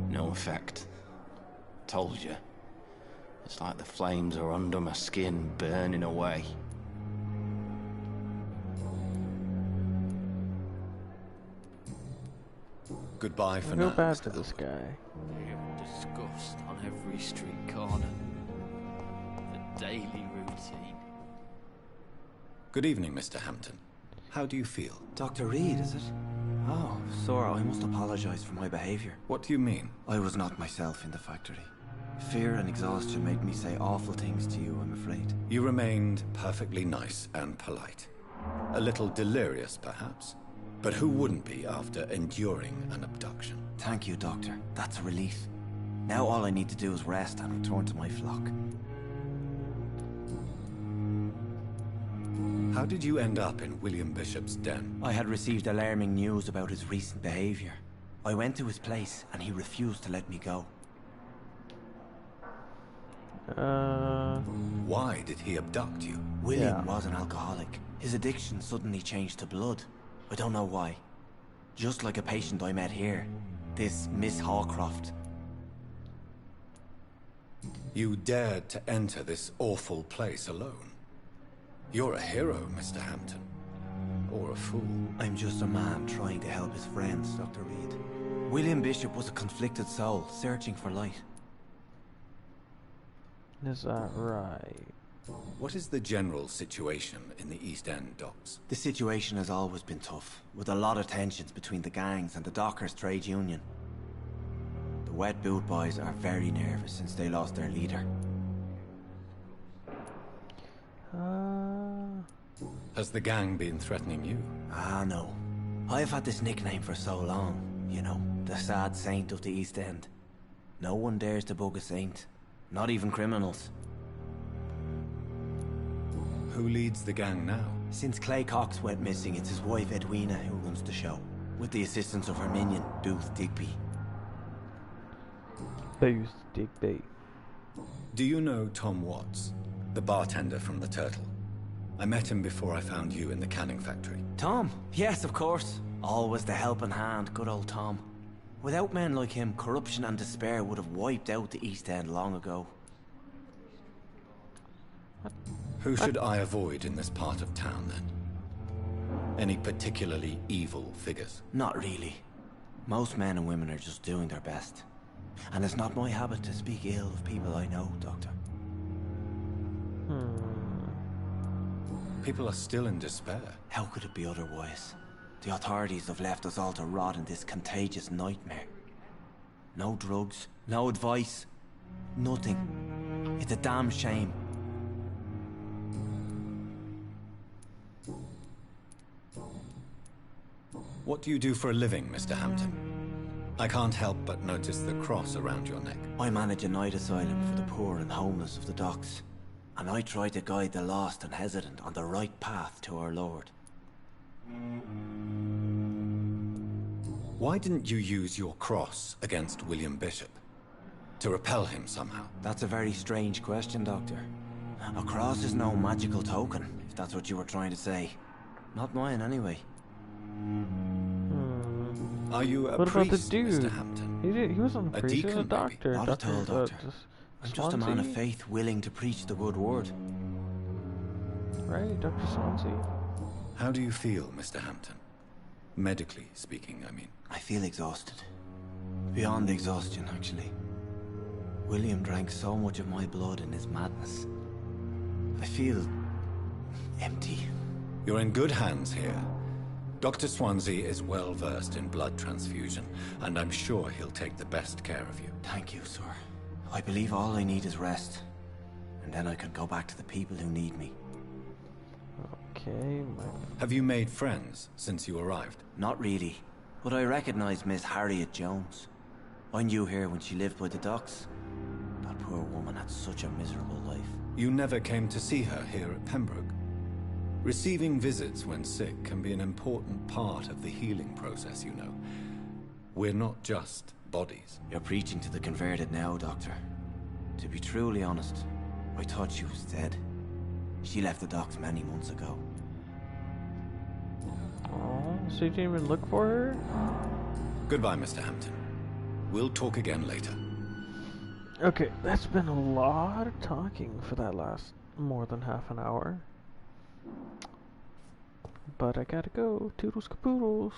No effect. Told you. It's like the flames are under my skin, burning away. Goodbye for now. Go back to this guy. Pure disgust on every street corner. The daily routine. Good evening, Mr. Hampton. How do you feel? Dr. Reed, is it? Oh, Sora, I must apologize for my behavior. What do you mean? I was not myself in the factory. Fear and exhaustion made me say awful things to you, I'm afraid. You remained perfectly nice and polite. A little delirious, perhaps. But who wouldn't be after enduring an abduction? Thank you, Doctor. That's a relief. Now all I need to do is rest and return to my flock. How did you end up in William Bishop's den? I had received alarming news about his recent behavior. I went to his place and he refused to let me go. Why did he abduct you? William was an alcoholic. His addiction suddenly changed to blood. I don't know why. Just like a patient I met here. This Miss Hawcroft. You dared to enter this awful place alone. You're a hero, Mr. Hampton. Or a fool. I'm just a man trying to help his friends, Dr. Reed. William Bishop was a conflicted soul, searching for light. Is that right? What is the general situation in the East End docks? The situation has always been tough, with a lot of tensions between the gangs and the dockers' trade union. The Wet Boot Boys are very nervous since they lost their leader. Has the gang been threatening you? Ah, no. I've had this nickname for so long, you know, the sad saint of the East End. No one dares to bug a saint, not even criminals. Who leads the gang now? Since Clay Cox went missing, it's his wife Edwina who runs the show, with the assistance of her minion, Booth Digby. Booth Digby. Do you know Tom Watts, the bartender from the Turtle? I met him before I found you in the canning factory. Tom? Yes, of course. Always the helping hand, good old Tom. Without men like him, corruption and despair would have wiped out the East End long ago. Who should I avoid in this part of town, then? Any particularly evil figures? Not really. Most men and women are just doing their best. And it's not my habit to speak ill of people I know, Doctor. People are still in despair. How could it be otherwise? The authorities have left us all to rot in this contagious nightmare. No drugs, no advice, nothing. It's a damn shame. What do you do for a living, Mr. Hampton? I can't help but notice the cross around your neck. I manage a night asylum for the poor and homeless of the docks. And I try to guide the lost and hesitant on the right path to our Lord. Why didn't you use your cross against William Bishop? To repel him somehow? That's a very strange question, Doctor. A cross is no magical token, if that's what you were trying to say. Not mine, anyway. Are you a what priest, about the dude? Mr. Hampton? He wasn't a priest, he was a deacon, doctor. Not at all, Doctor. I'm just a man of Swansea? faith willing to preach the good word. Right, Dr. Swansea? How do you feel, Mr. Hampton? Medically speaking, I mean. I feel exhausted. Beyond exhaustion, actually. William drank so much of my blood in his madness. I feel empty. You're in good hands here. Dr. Swansea is well versed in blood transfusion, and I'm sure he'll take the best care of you. Thank you, sir. I believe all I need is rest. And then I can go back to the people who need me. Okay, Have you made friends since you arrived? Not really. But I recognize Miss Harriet Jones. I knew her when she lived by the docks. That poor woman had such a miserable life. You never came to see her here at Pembroke. Receiving visits when sick can be an important part of the healing process, you know. We're not just bodies. You're preaching to the converted now, Doctor. To be truly honest, I thought she was dead. She left the docks many months ago. Oh, so you didn't even look for her? Goodbye, Mr. Hampton. We'll talk again later. Okay, that's been a lot of talking for that last more than half an hour. But I gotta go. Toodles capoodles.